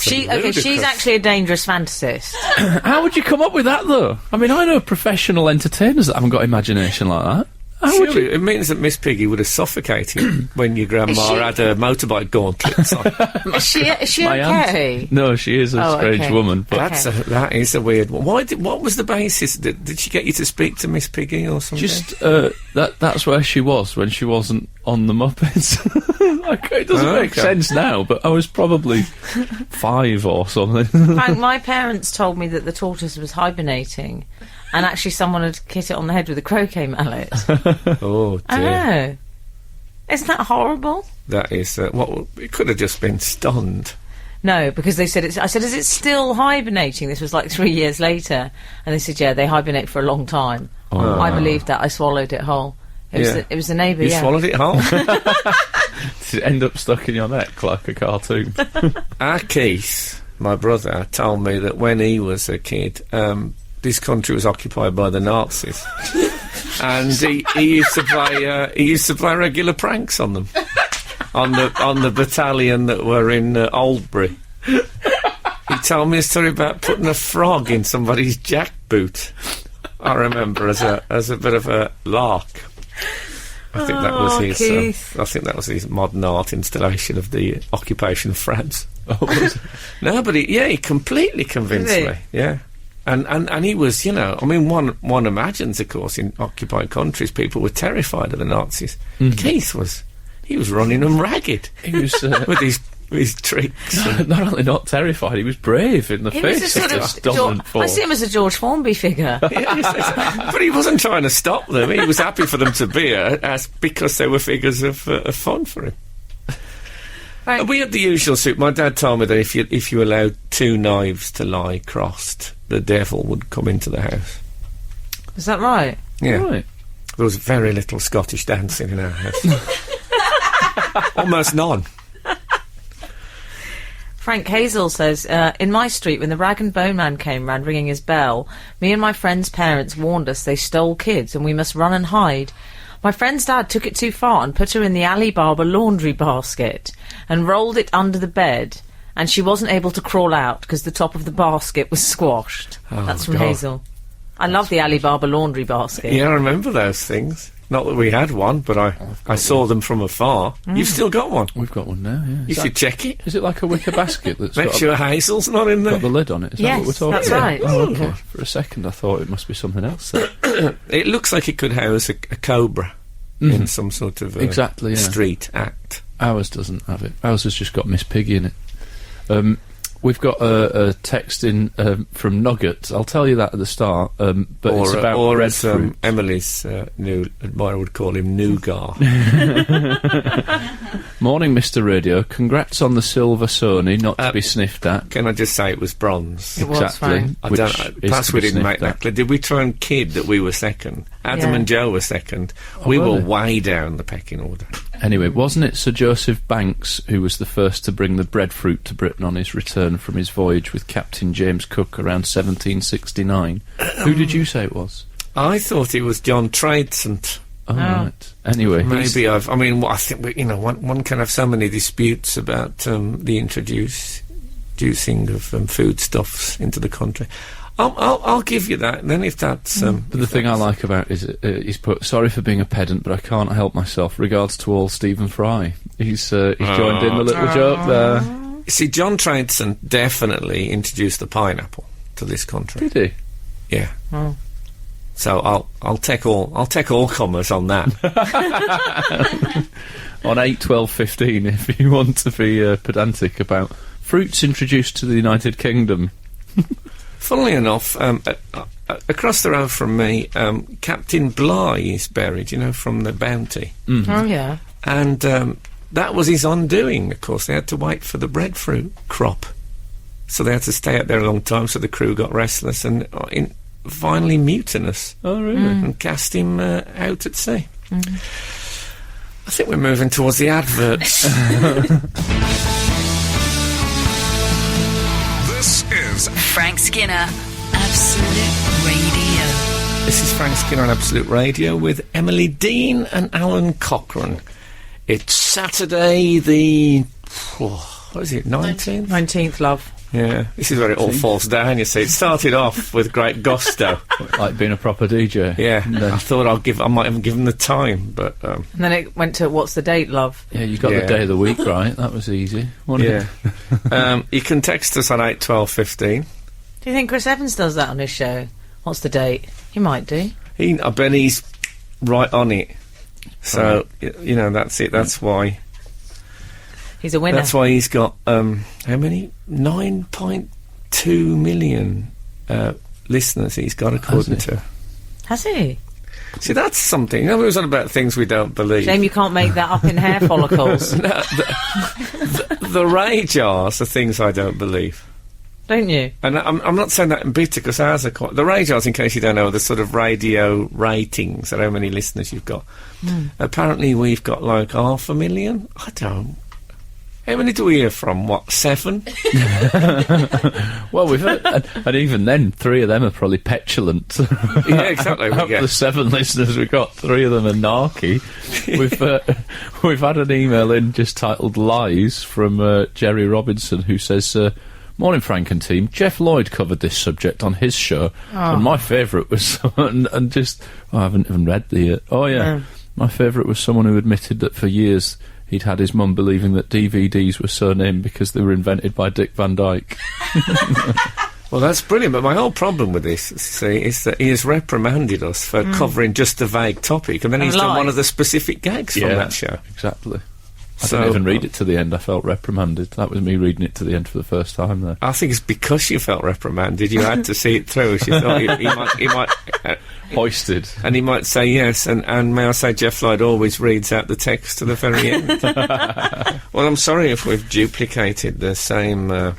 Speaker 4: she's
Speaker 3: ludicrous.
Speaker 4: actually a dangerous fantasist.
Speaker 5: How would you come up with that, though? I mean, I know professional entertainers that haven't got imagination like that. How would
Speaker 3: Surely
Speaker 5: you...
Speaker 3: it means that Miss Piggy would have suffocated when your grandma had her motorbike gauntlets on.
Speaker 4: Is she
Speaker 5: My
Speaker 4: okay?
Speaker 5: aunt? No, she is a
Speaker 4: Oh,
Speaker 5: strange
Speaker 4: okay.
Speaker 5: woman. But
Speaker 3: That is a weird one. What was the basis? Did she get you to speak to Miss Piggy or something?
Speaker 5: just that's where she was when she wasn't on the Muppets. Like, it doesn't make
Speaker 3: Okay.
Speaker 5: sense now, but I was probably 5 or something.
Speaker 4: Frank, my parents told me that the tortoise was hibernating, and actually someone had hit it on the head with a croquet mallet.
Speaker 3: Oh
Speaker 4: I
Speaker 3: dear,
Speaker 4: know. Isn't that horrible?
Speaker 3: that is it could have just been stunned.
Speaker 4: No, because they said I said, is it still hibernating? This was like 3 years later, and they said, yeah, they hibernate for a long time.
Speaker 5: Oh.
Speaker 4: I believed that. I swallowed it whole. It was the neighbour,
Speaker 3: You
Speaker 4: yeah.
Speaker 3: swallowed it whole.
Speaker 5: Did it end up stuck in your neck like a cartoon?
Speaker 3: Our Keith, my brother, told me that when he was a kid, this country was occupied by the Nazis, and he used to play regular pranks on them, on the battalion that were in Oldbury. He told me a story about putting a frog in somebody's jackboot. I remember as a bit of a lark. I think that was his.
Speaker 4: Keith.
Speaker 3: I think that was his modern art installation of the occupation of France.
Speaker 5: Oh, was it?
Speaker 3: No, but he completely convinced
Speaker 4: Did he?
Speaker 3: me. Yeah, and he was, you know, I mean, one imagines, of course, in occupied countries, people were terrified of the Nazis. Keith was running them ragged.
Speaker 5: He was
Speaker 3: with his tricks.
Speaker 5: not only not terrified, he was brave in the
Speaker 4: He was
Speaker 5: face
Speaker 4: a
Speaker 5: of
Speaker 4: sort
Speaker 5: this
Speaker 4: of
Speaker 5: dominant
Speaker 4: I
Speaker 5: force.
Speaker 4: see him as a George Formby figure.
Speaker 3: But he wasn't trying to stop them. He was happy for them to be because they were figures of fun for him.
Speaker 4: Right.
Speaker 3: We had the usual suit. My dad told me that if you allowed two knives to lie crossed, the devil would come into the house.
Speaker 4: Is that right?
Speaker 3: Yeah.
Speaker 5: Right.
Speaker 3: There was very little Scottish dancing in our house. Almost none.
Speaker 4: Frank Hazel says, in my street, when the rag and bone man came round ringing his bell, me and my friend's parents warned us they stole kids and we must run and hide. My friend's dad took it too far and put her in the Alibaba laundry basket and rolled it under the bed, and she wasn't able to crawl out because the top of the basket was squashed.
Speaker 3: Oh,
Speaker 4: That's from
Speaker 3: God.
Speaker 4: Hazel. I love the Alibaba laundry basket.
Speaker 3: Yeah, I remember those things. Not that we had one, but I saw them from afar. You've still got one.
Speaker 5: We've got one now, yeah.
Speaker 3: You should check it.
Speaker 5: Is it like a wicker basket that's
Speaker 3: Make
Speaker 5: got,
Speaker 3: sure Hazel's not in there.
Speaker 5: got the lid on it? Is
Speaker 4: Yes,
Speaker 5: that what we're talking
Speaker 4: that's
Speaker 5: about?
Speaker 4: right.
Speaker 5: Oh, okay. For a second I thought it must be something else there.
Speaker 3: It looks like it could house a cobra in some sort of
Speaker 5: Exactly, yeah.
Speaker 3: street act.
Speaker 5: Ours doesn't have it. Ours has just got Miss Piggy in it. We've got a text in from Nugget. I'll tell you that at the start, but it's about
Speaker 3: or as
Speaker 5: breadfruit.
Speaker 3: Emily's new admirer would call him, Nougat.
Speaker 5: Morning, Mr. Radio. Congrats on the silver Sony, not to be sniffed at.
Speaker 3: Can I just say it was bronze?
Speaker 4: It was
Speaker 5: Exactly.
Speaker 4: fine.
Speaker 3: I
Speaker 5: which
Speaker 3: don't.
Speaker 5: is
Speaker 3: Perhaps
Speaker 5: to
Speaker 3: we
Speaker 5: be
Speaker 3: didn't make
Speaker 5: sniffed
Speaker 3: that
Speaker 5: at.
Speaker 3: clear. Did we try and kid that we were second? Adam
Speaker 4: Yeah.
Speaker 3: and Joe were second. We
Speaker 5: were
Speaker 3: were
Speaker 5: they?
Speaker 3: way down the pecking order.
Speaker 5: Anyway, wasn't it Sir Joseph Banks who was the first to bring the breadfruit to Britain on his return from his voyage with Captain James Cook around 1769? Who did you say it was?
Speaker 3: I thought it was John Tradescant.
Speaker 5: Oh, right. Anyway, he's-
Speaker 3: Maybe I mean, I think one can have so many disputes about the introducing of foodstuffs into the country. I'll give you that. And then if that's
Speaker 5: But the thing I like about it is he's put, sorry for being a pedant, but I can't help myself. Regards to all Stephen Fry. He's joined in the little joke there.
Speaker 3: see, John Tradescant definitely introduced the pineapple to this country.
Speaker 5: Did he?
Speaker 3: Yeah.
Speaker 4: Oh.
Speaker 3: So I'll take all comers on that.
Speaker 5: On 8, 12, 15, if you want to be pedantic about fruits introduced to the United Kingdom.
Speaker 3: Funnily enough, across the road from me, Captain Bligh is buried, from the Bounty.
Speaker 4: Oh, yeah.
Speaker 3: And that was his undoing, of course. They had to wait for the breadfruit crop. So they had to stay out there a long time, so the crew got restless and finally mutinous
Speaker 5: Oh, really?
Speaker 3: and cast him out at sea. I think we're moving towards the adverts.
Speaker 2: This is
Speaker 1: Frank Skinner, Absolute Radio.
Speaker 3: This is Frank Skinner on Absolute Radio with Emily Dean and Alan Cochrane. It's Saturday the... what is it, 19th?
Speaker 4: 19th, love.
Speaker 3: Yeah, this is where it all falls down, you see. It started off with great gusto.
Speaker 5: Like being a proper DJ.
Speaker 3: Yeah, I thought I might have given the time, but...
Speaker 4: And then it went to, what's the date, love?
Speaker 5: Yeah, you got
Speaker 3: Yeah.
Speaker 5: the day of the week right. That was easy, wasn't
Speaker 3: yeah.
Speaker 5: it?
Speaker 3: You can text us on 8 12 15.
Speaker 4: Do you think Chris Evans does that on his show? What's the date? He might do.
Speaker 3: I bet he's right on it. So, that's it. That's why...
Speaker 4: He's a winner.
Speaker 3: That's why he's got, how many? 9.2 million listeners he's got, according to...
Speaker 4: Has he?
Speaker 3: See, that's something. We was on about things we don't believe.
Speaker 4: Shame you can't make that up in hair follicles.
Speaker 3: No, the rage are the things I don't believe.
Speaker 4: don't you?
Speaker 3: And I'm not saying that in bitter, because ours are quite... The radios, in case you don't know, are the sort of radio ratings, so how many listeners you've got. Apparently we've got like 500,000. I don't... How many do we hear from? What, 7?
Speaker 5: Well, we've had, and even then, 3 of them are probably petulant.
Speaker 3: Yeah, exactly.
Speaker 5: Out of the 7 listeners we've got, 3 of them are narky. We've had an email in just titled "Lies" from Jerry Robinson, who says, "Morning, Frank and team. Jeff Lloyd covered this subject on his show, and my favourite was and just I haven't even read the. My favourite was someone who admitted that for years." He'd had his mum believing that DVDs were so named because they were invented by Dick Van Dyke.
Speaker 3: Well, that's brilliant, but my whole problem with this, see, is that he has reprimanded us for covering just a vague topic, and then he's done one of the specific gags from that show.
Speaker 5: Exactly. I didn't even read it to the end. I felt reprimanded. That was me reading it to the end for the first time there.
Speaker 3: I think it's because you felt reprimanded. You had to see it through. She thought he might
Speaker 5: hoisted.
Speaker 3: And he might say yes, and may I say Jeff Lloyd always reads out the text to the very end. Well, I'm sorry if we've duplicated the same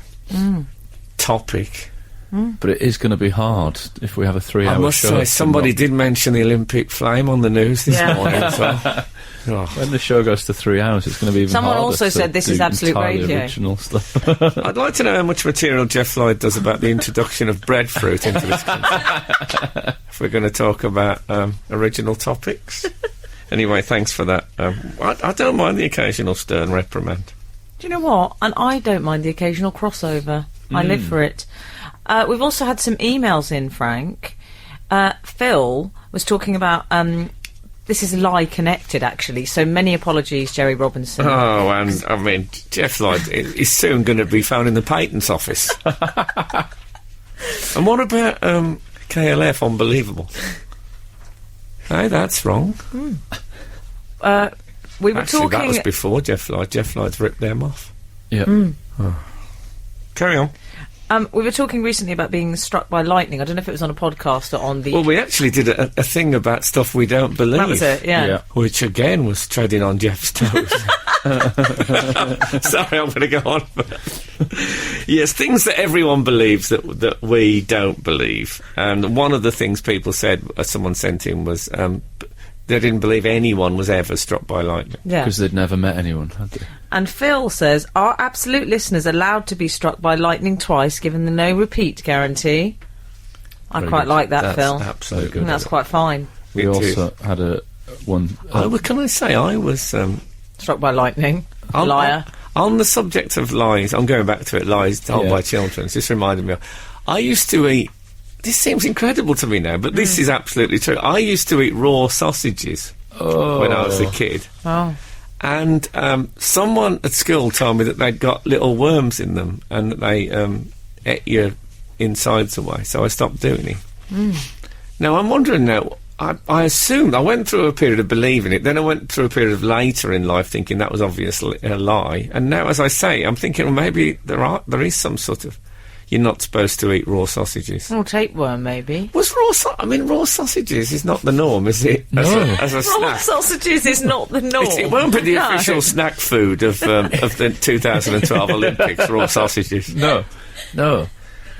Speaker 3: topic.
Speaker 5: But it is going to be hard if we have a 3-hour show.
Speaker 3: I must say, somebody did mention the Olympic flame on the news this morning as well.
Speaker 5: When the show goes to 3 hours, it's going to be even harder.
Speaker 4: Someone also said this is absolute radio.
Speaker 5: Original stuff.
Speaker 3: I'd like to know how much material Jeff Lloyd does about the introduction of breadfruit into this country. If we're going to talk about original topics. Anyway, thanks for that. I don't mind the occasional stern reprimand.
Speaker 4: Do you know what? And I don't mind the occasional crossover. I live for it. We've also had some emails in, Frank. Phil was talking about... this is lie connected, actually, so many apologies, Jerry Robinson.
Speaker 3: Oh, and, I mean, Jeff Lloyd is soon going to be found in the patents office. And what about KLF Unbelievable? Hey, that's wrong.
Speaker 4: We were
Speaker 3: Actually,
Speaker 4: talking...
Speaker 3: that was before Jeff Lloyd. Jeff Lloyd's ripped them off.
Speaker 5: Yeah.
Speaker 3: Carry on.
Speaker 4: We were talking recently about being struck by lightning. I don't know if it was on a podcast or on the...
Speaker 3: Well, we actually did a thing about stuff we don't believe.
Speaker 4: That was it, yeah.
Speaker 3: Which, again, was treading on Jeff's toes. Sorry, I'm going to go on. Yes, things that everyone believes that we don't believe. And one of the things people said, someone sent in, was they didn't believe anyone was ever struck by lightning.
Speaker 4: Yeah.
Speaker 5: Because they'd never met anyone, had they?
Speaker 4: And Phil says, are absolute listeners allowed to be struck by lightning twice, given the no repeat guarantee? I
Speaker 5: Very
Speaker 4: quite
Speaker 5: good.
Speaker 4: like that,
Speaker 3: That's
Speaker 4: Phil.
Speaker 3: absolutely
Speaker 4: I think
Speaker 3: good.
Speaker 4: that's quite fine.
Speaker 5: We also had one...
Speaker 3: Can I say I was...
Speaker 4: Struck by lightning. Liar.
Speaker 3: On the subject of lies, I'm going back to it, lies told
Speaker 5: Yeah.
Speaker 3: by children. It's just reminded me. I used to eat... This seems incredible to me now, but this is absolutely true. I used to eat raw sausages when I was a kid.
Speaker 4: Oh.
Speaker 3: And someone at school told me that they'd got little worms in them and that they ate your insides away, so I stopped doing it. Now, I'm wondering now, I assumed, I went through a period of believing it, then I went through a period of later in life thinking that was obviously a lie, and now, as I say, I'm thinking, well, maybe there is some sort of... You're not supposed to eat raw sausages.
Speaker 4: Or tapeworm, maybe.
Speaker 3: Was raw sausages is not the norm, is it?
Speaker 5: No.
Speaker 3: As a
Speaker 4: Raw
Speaker 3: snack.
Speaker 4: sausages is not the norm.
Speaker 3: It won't be the
Speaker 4: No.
Speaker 3: official snack food of the 2012 Olympics, raw sausages.
Speaker 5: No.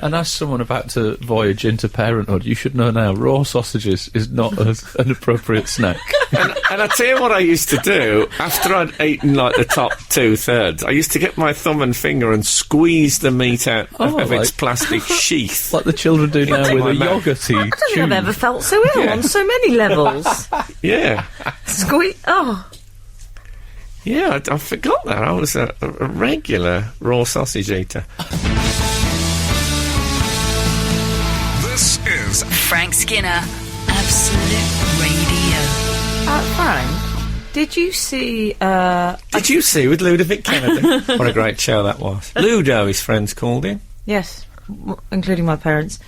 Speaker 5: And as someone about to voyage into parenthood, you should know now, raw sausages is not an appropriate snack.
Speaker 3: And I tell you what I used to do, after I'd eaten like the top 2/3, I used to get my thumb and finger and squeeze the meat out of its plastic sheath.
Speaker 5: Like the children do now with
Speaker 3: my
Speaker 5: a
Speaker 3: mouth.
Speaker 5: yoghurty
Speaker 4: I don't think I've
Speaker 5: tube.
Speaker 4: ever felt so ill on so many levels.
Speaker 3: Yeah.
Speaker 4: Oh.
Speaker 3: Yeah, I forgot that. I was a regular raw sausage eater.
Speaker 2: This is
Speaker 1: Frank Skinner, Absolute Radio.
Speaker 4: Frank, did you see...
Speaker 3: Did you see with Ludovic Kennedy? What a great show that was. Ludo, his friends called him.
Speaker 4: Yes, including my parents.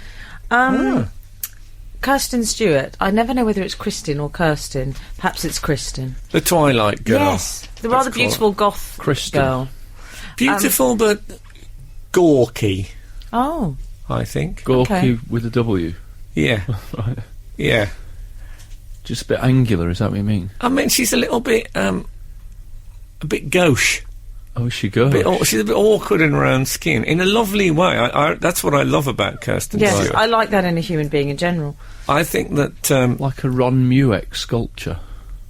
Speaker 4: Kristen Stewart. I never know whether it's Kristen or Kirsten. Perhaps it's Kristen.
Speaker 3: The Twilight Girl.
Speaker 4: Yes, the rather
Speaker 3: Let's call
Speaker 4: beautiful goth
Speaker 5: Kristen.
Speaker 4: girl.
Speaker 3: Beautiful but gawky,
Speaker 4: Oh,
Speaker 3: I think.
Speaker 5: Gorky
Speaker 4: Okay.
Speaker 5: with a W.
Speaker 3: Yeah.
Speaker 5: Right.
Speaker 3: Yeah.
Speaker 5: Just a bit angular, is that what you mean?
Speaker 3: I mean, she's a little bit gauche.
Speaker 5: Oh, she goes.
Speaker 3: She's a bit awkward in her own skin, in a lovely way. That's what I love about Kirsten
Speaker 4: Yes,
Speaker 3: Stewart.
Speaker 4: I like that in a human being in general.
Speaker 3: I think that...
Speaker 5: Like a Ron Mueck sculpture.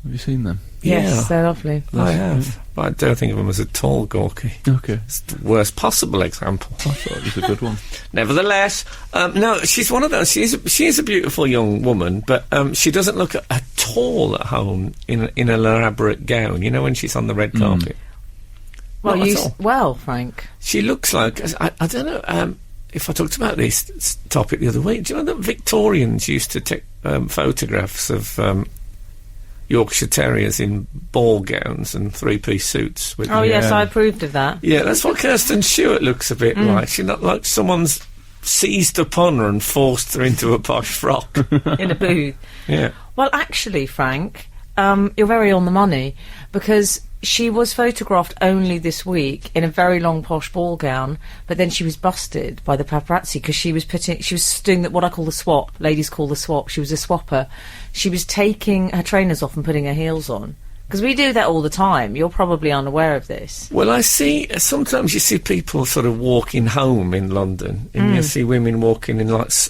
Speaker 5: Have you seen them?
Speaker 4: Yes,
Speaker 3: Yeah.
Speaker 4: they're lovely.
Speaker 3: I have. But I don't think of him as a tall gawky.
Speaker 5: Okay.
Speaker 3: It's the worst possible example.
Speaker 5: I thought it was a good one.
Speaker 3: Nevertheless, no, she's one of those. She is a beautiful young woman, but she doesn't look at all at home in an elaborate gown. You know, when she's on the red carpet.
Speaker 4: Well,
Speaker 3: Not at all.
Speaker 4: Frank.
Speaker 3: She looks like I don't know if I talked about this topic the other week. Do you know that Victorians used to take photographs of Yorkshire Terriers in ball gowns and three-piece suits? With
Speaker 4: Yes, I approved of that.
Speaker 3: Yeah, that's what Kirsten Stewart looks a bit like. She's not like someone's seized upon her and forced her into a posh frock.
Speaker 4: In a booth.
Speaker 3: Yeah.
Speaker 4: Well, actually, Frank, you're very on the money, because she was photographed only this week in a very long posh ball gown, but then she was busted by the paparazzi because she was doing what I call the swap. Ladies call the swap. She was a swapper. She was taking her trainers off and putting her heels on. Because we do that all the time. You're probably unaware of this.
Speaker 3: Well, I see, sometimes you see people sort of walking home in London, and you see women walking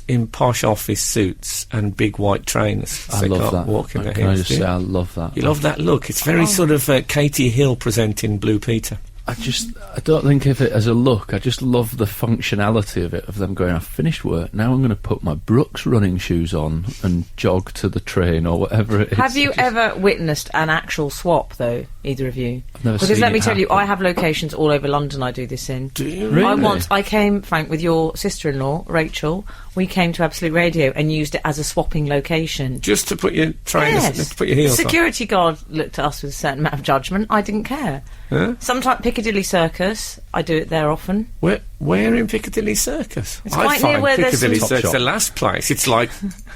Speaker 3: in posh office suits and big white trainers.
Speaker 5: I love that.
Speaker 3: Walk in their
Speaker 5: Can I
Speaker 3: heels,
Speaker 5: just say I love that?
Speaker 3: You love that look. It's very sort of Katie Hill presenting Blue Peter.
Speaker 5: I don't think of it as a look. I just love the functionality of it, of them going, I've finished work, now I'm going to put my Brooks running shoes on and jog to the train or whatever it is.
Speaker 4: Have you ever witnessed an actual swap, though, either of you?
Speaker 5: I've never
Speaker 4: Because
Speaker 5: seen
Speaker 4: let me
Speaker 5: it
Speaker 4: tell you,
Speaker 5: happen.
Speaker 4: I have locations all over London I do this in.
Speaker 3: Do you
Speaker 5: Really?
Speaker 4: I came, Frank, with your sister-in-law, Rachel. We came to Absolute Radio and used it as a swapping location.
Speaker 3: Just to put your trainers,
Speaker 4: Yes.
Speaker 3: to put your heels
Speaker 4: Security guard looked at us with a certain amount of judgment. I didn't care.
Speaker 3: on. Huh?
Speaker 4: Sometimes Piccadilly Circus, I do it there often.
Speaker 3: Where in Piccadilly Circus?
Speaker 4: It's quite near where there's
Speaker 3: Piccadilly
Speaker 4: some-
Speaker 3: Circus
Speaker 5: Top
Speaker 3: the
Speaker 5: shop.
Speaker 3: last place. It's like,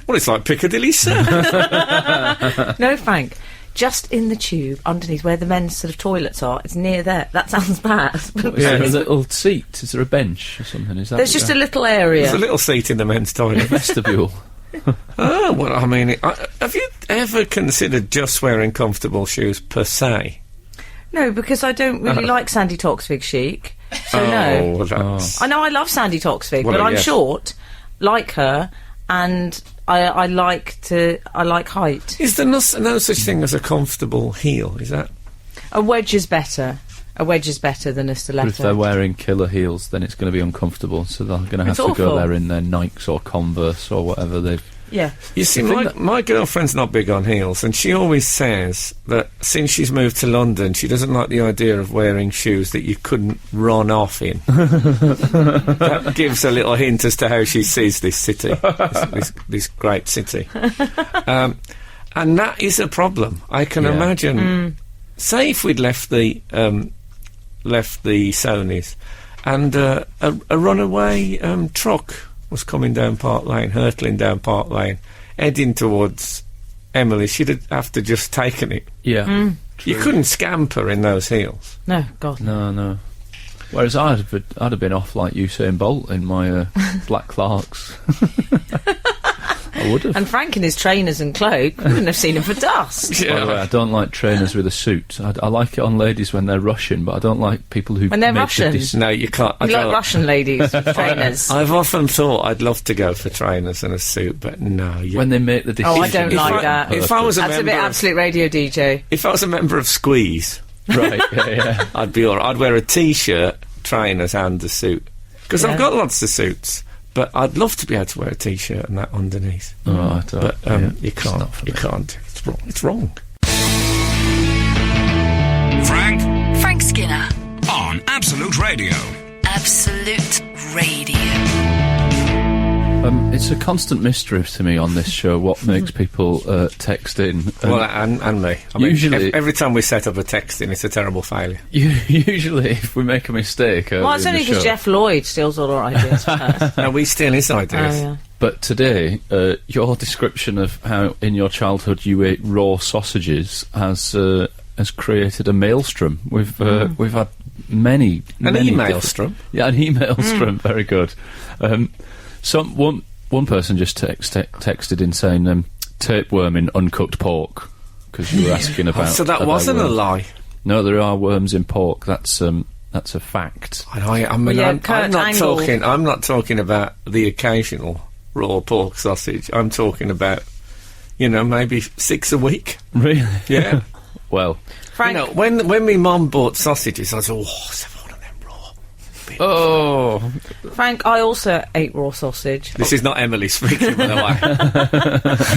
Speaker 3: well, it's like Piccadilly Circus.
Speaker 4: No, Frank, just in the tube, underneath where the men's sort of toilets are. It's near there. That sounds bad. but
Speaker 5: Yeah, a little seat. Is there a bench or something? Is that
Speaker 4: There's just a little area.
Speaker 3: There's a little seat in the men's toilet.
Speaker 5: vestibule?
Speaker 3: Oh, well, I mean, have you ever considered just wearing comfortable shoes per se?
Speaker 4: No, because I don't really like Sandy Toksvig chic. So no.
Speaker 3: That's...
Speaker 4: I know I love Sandy Toksvig,
Speaker 3: Well,
Speaker 4: but I'm
Speaker 3: yes.
Speaker 4: short, like her, and I like height.
Speaker 3: Is there no such thing as a comfortable heel? Is that...
Speaker 4: A wedge is better. A wedge is better than a
Speaker 5: But if they're
Speaker 4: stiletto.
Speaker 5: wearing killer heels, then it's going to be uncomfortable. So they're going to have
Speaker 4: It's
Speaker 5: to go
Speaker 4: awful.
Speaker 5: there in their Nikes or Converse or whatever they've.
Speaker 4: Yeah.
Speaker 3: You see,
Speaker 5: I think
Speaker 3: my girlfriend's not big on heels, and she always says that since she's moved to London, she doesn't like the idea of wearing shoes that you couldn't run off in. That gives a little hint as to how she sees this city, this great city. And that is a problem. I can
Speaker 5: Yeah.
Speaker 3: imagine. Say if we'd left the Sonys, and a runaway truck was coming down Park Lane, hurtling down Park Lane, heading towards Emily, she'd have to just taken it.
Speaker 5: Yeah.
Speaker 3: You couldn't scamper in those heels.
Speaker 4: No, God.
Speaker 5: No. Whereas I'd have been off like Usain Bolt in my black Clarks. I would have.
Speaker 4: And Frank in his trainers and cloak, we wouldn't have seen him for dust.
Speaker 5: By the way, I don't like trainers with a suit. I like it on ladies when they're Russian, but I don't like people who
Speaker 4: When they're
Speaker 5: make
Speaker 4: Russian?
Speaker 3: No, you can't.
Speaker 4: We like Russian ladies with trainers.
Speaker 3: I've often thought I'd love to go for trainers and a suit, but no.
Speaker 5: when they make the decision.
Speaker 4: Oh, I don't
Speaker 3: If
Speaker 4: like
Speaker 3: I-
Speaker 4: that.
Speaker 3: if I was a
Speaker 4: That's a bit
Speaker 3: member of-
Speaker 4: Absolute Radio DJ.
Speaker 3: If I was a member of Squeeze,
Speaker 5: Right, yeah.
Speaker 3: I'd be all right. I'd wear a T-shirt, trainers and a suit. Because
Speaker 4: Yeah.
Speaker 3: I've got lots of suits, but I'd love to be able to wear a T-shirt and that underneath.
Speaker 5: Oh, I don't,
Speaker 3: But
Speaker 5: yeah,
Speaker 3: you
Speaker 5: it's
Speaker 3: can't.
Speaker 5: not for
Speaker 3: You
Speaker 5: me.
Speaker 3: can't. It's wrong. It's wrong.
Speaker 1: Frank Skinner.
Speaker 2: on Absolute Radio.
Speaker 1: Absolute Radio.
Speaker 5: It's a constant mystery to me on this show what makes people text in.
Speaker 3: Well, and me. I mean,
Speaker 5: Usually-
Speaker 3: every time we set up a texting, it's a terrible failure.
Speaker 5: Usually, if we make a mistake,
Speaker 4: Well, it's only because Jeff Lloyd steals all our ideas first.
Speaker 3: No, we steal his
Speaker 4: Oh,
Speaker 3: ideas.
Speaker 4: yeah.
Speaker 5: But today, your description of how in your childhood you ate raw sausages has created a mailstrom. We've had many
Speaker 3: An
Speaker 5: many
Speaker 3: email
Speaker 5: different-
Speaker 3: strum.
Speaker 5: Yeah, an email strum. Very good. One person just texted in saying tapeworm in uncooked pork because you were asking about.
Speaker 3: So that
Speaker 5: about
Speaker 3: wasn't a
Speaker 5: worms.
Speaker 3: lie.
Speaker 5: No, there are worms in pork. That's a fact.
Speaker 3: I mean,
Speaker 4: yeah,
Speaker 3: I'm not talking about the occasional raw pork sausage. I'm talking about, maybe 6 a week.
Speaker 5: Really?
Speaker 3: Yeah.
Speaker 5: Well,
Speaker 4: Frank,
Speaker 3: when my mum bought sausages, I thought, let's have one of them raw.
Speaker 4: Frank, I also ate raw sausage.
Speaker 3: This is not Emily speaking, by the way.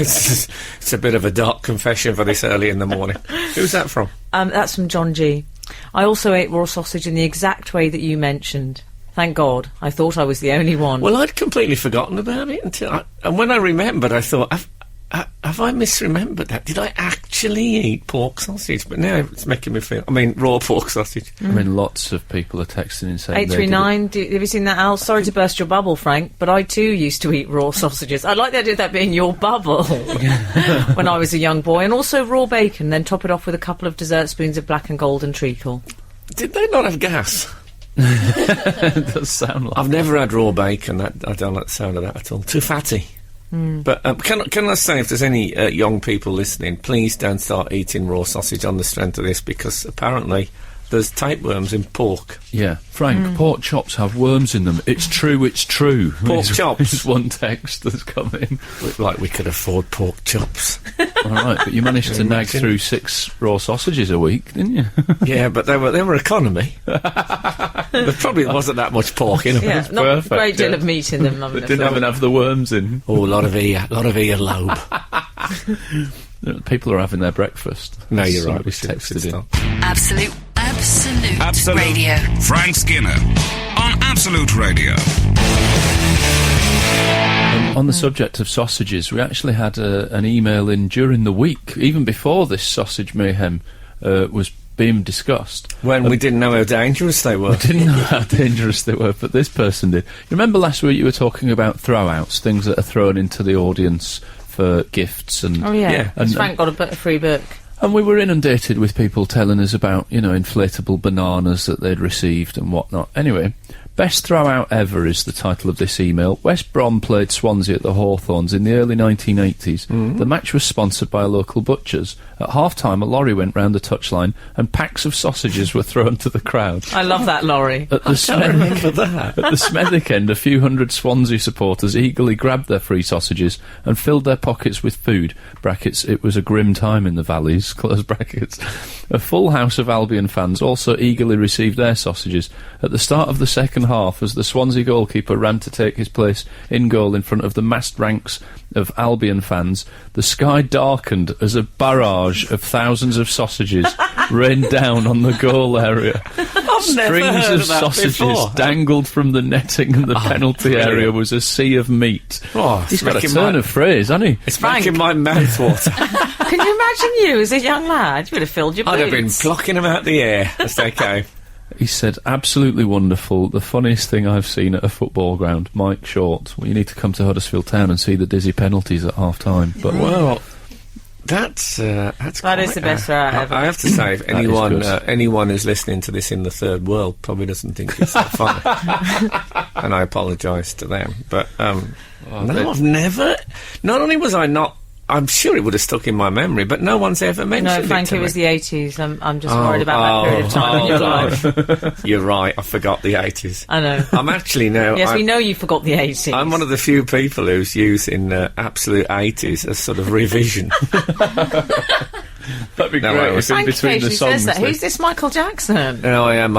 Speaker 3: It's a bit of a dark confession for this early in the morning. Who's that from?
Speaker 4: That's from John G. I also ate raw sausage in the exact way that you mentioned. Thank God. I thought I was the only one.
Speaker 3: Well, I'd completely forgotten about it and when I remembered, I thought, have I misremembered that? Did I actually eat pork sausage? But now it's making me feel... raw pork sausage.
Speaker 5: I mean, lots of people are texting and saying...
Speaker 4: 839, have you seen that, Al? Sorry to burst your bubble, Frank, but I too used to eat raw sausages. I like the idea of that being your bubble when I was a young boy. And also raw bacon, then top it off with a couple of dessert spoons of black and golden treacle.
Speaker 3: Did they not have gas?
Speaker 5: It does sound like...
Speaker 3: I've never had raw bacon. I don't like the sound of that at all. Too fatty. But can I say, if there's any young people listening, please don't start eating raw sausage on the strength of this, because apparently there's tapeworms in pork.
Speaker 5: Yeah. Frank, pork chops have worms in them. It's true, it's true.
Speaker 3: Pork chops?
Speaker 5: It's one text that's come in.
Speaker 3: Like we could afford pork chops.
Speaker 5: All right, but you managed to nag through 6 raw sausages a week, didn't you?
Speaker 3: Yeah, but they were economy. There probably wasn't that much pork in them.
Speaker 4: Yeah, not
Speaker 5: perfect,
Speaker 4: a great deal
Speaker 5: yeah.
Speaker 4: of meat in them.
Speaker 5: They didn't even have the worms in.
Speaker 3: Oh, a lot of earlobe.
Speaker 5: People are having their breakfast.
Speaker 3: No, you're right.
Speaker 5: Somebody texted in.
Speaker 1: Absolute Radio.
Speaker 2: Frank Skinner on Absolute Radio.
Speaker 5: On the subject of sausages, we actually had an email in during the week, even before this sausage mayhem was being discussed.
Speaker 3: When we didn't know how dangerous they were.
Speaker 5: We didn't know how dangerous they were, but this person did. You remember last week you were talking about throwouts, things that are thrown into the audience for gifts and...
Speaker 4: Oh, yeah.
Speaker 5: And
Speaker 4: Frank got a free book.
Speaker 5: And we were inundated with people telling us about, inflatable bananas that they'd received and whatnot. Anyway, best throwout ever is the title of this email. West Brom played Swansea at the Hawthorns in the early 1980s. The match was sponsored by a local butcher's. At half-time, a lorry went round the touchline and packs of sausages were thrown to the crowd.
Speaker 4: I love that lorry.
Speaker 5: At the Smethwick end, a few hundred Swansea supporters eagerly grabbed their free sausages and filled their pockets with food. Brackets, it was a grim time in the valleys, close brackets. A full house of Albion fans also eagerly received their sausages. At the start of the second half, as the Swansea goalkeeper ran to take his place in goal in front of the massed ranks of Albion fans, the sky darkened as a barrage of thousands of sausages rained down on the goal area. Strings of sausages dangled from the netting, and the penalty area was a sea of meat.
Speaker 3: Oh,
Speaker 5: he's got a turn of phrase, hasn't he?
Speaker 3: It's making my mouth water.
Speaker 4: Can you imagine you as a young lad? You would have filled your boots.
Speaker 3: I'd have been plucking them out the air as they came.
Speaker 5: He said, absolutely wonderful, the funniest thing I've seen at a football ground. Mike Short. Well, you need to come to Huddersfield Town and see the dizzy penalties at half-time. But
Speaker 3: well, that's
Speaker 4: that is the best throwout ever.
Speaker 3: I have to say, if anyone who's listening to this in the third world probably doesn't think it's that funny, and I apologise to them. But I've never. Not only was I not. I'm sure it would have stuck in my memory, but no one's ever mentioned it.
Speaker 4: No, Frank,
Speaker 3: it
Speaker 4: was the 80s. I'm just worried about that period of time in your life.
Speaker 3: You're right, I forgot the 80s.
Speaker 4: I know.
Speaker 3: I'm actually now...
Speaker 4: Yes, we know you forgot the 80s.
Speaker 3: I'm one of the few people who's using Absolute 80s as sort of revision.
Speaker 5: That'd be great. It's in between the songs.
Speaker 4: Says that. Who's this Michael Jackson?
Speaker 3: No, I am.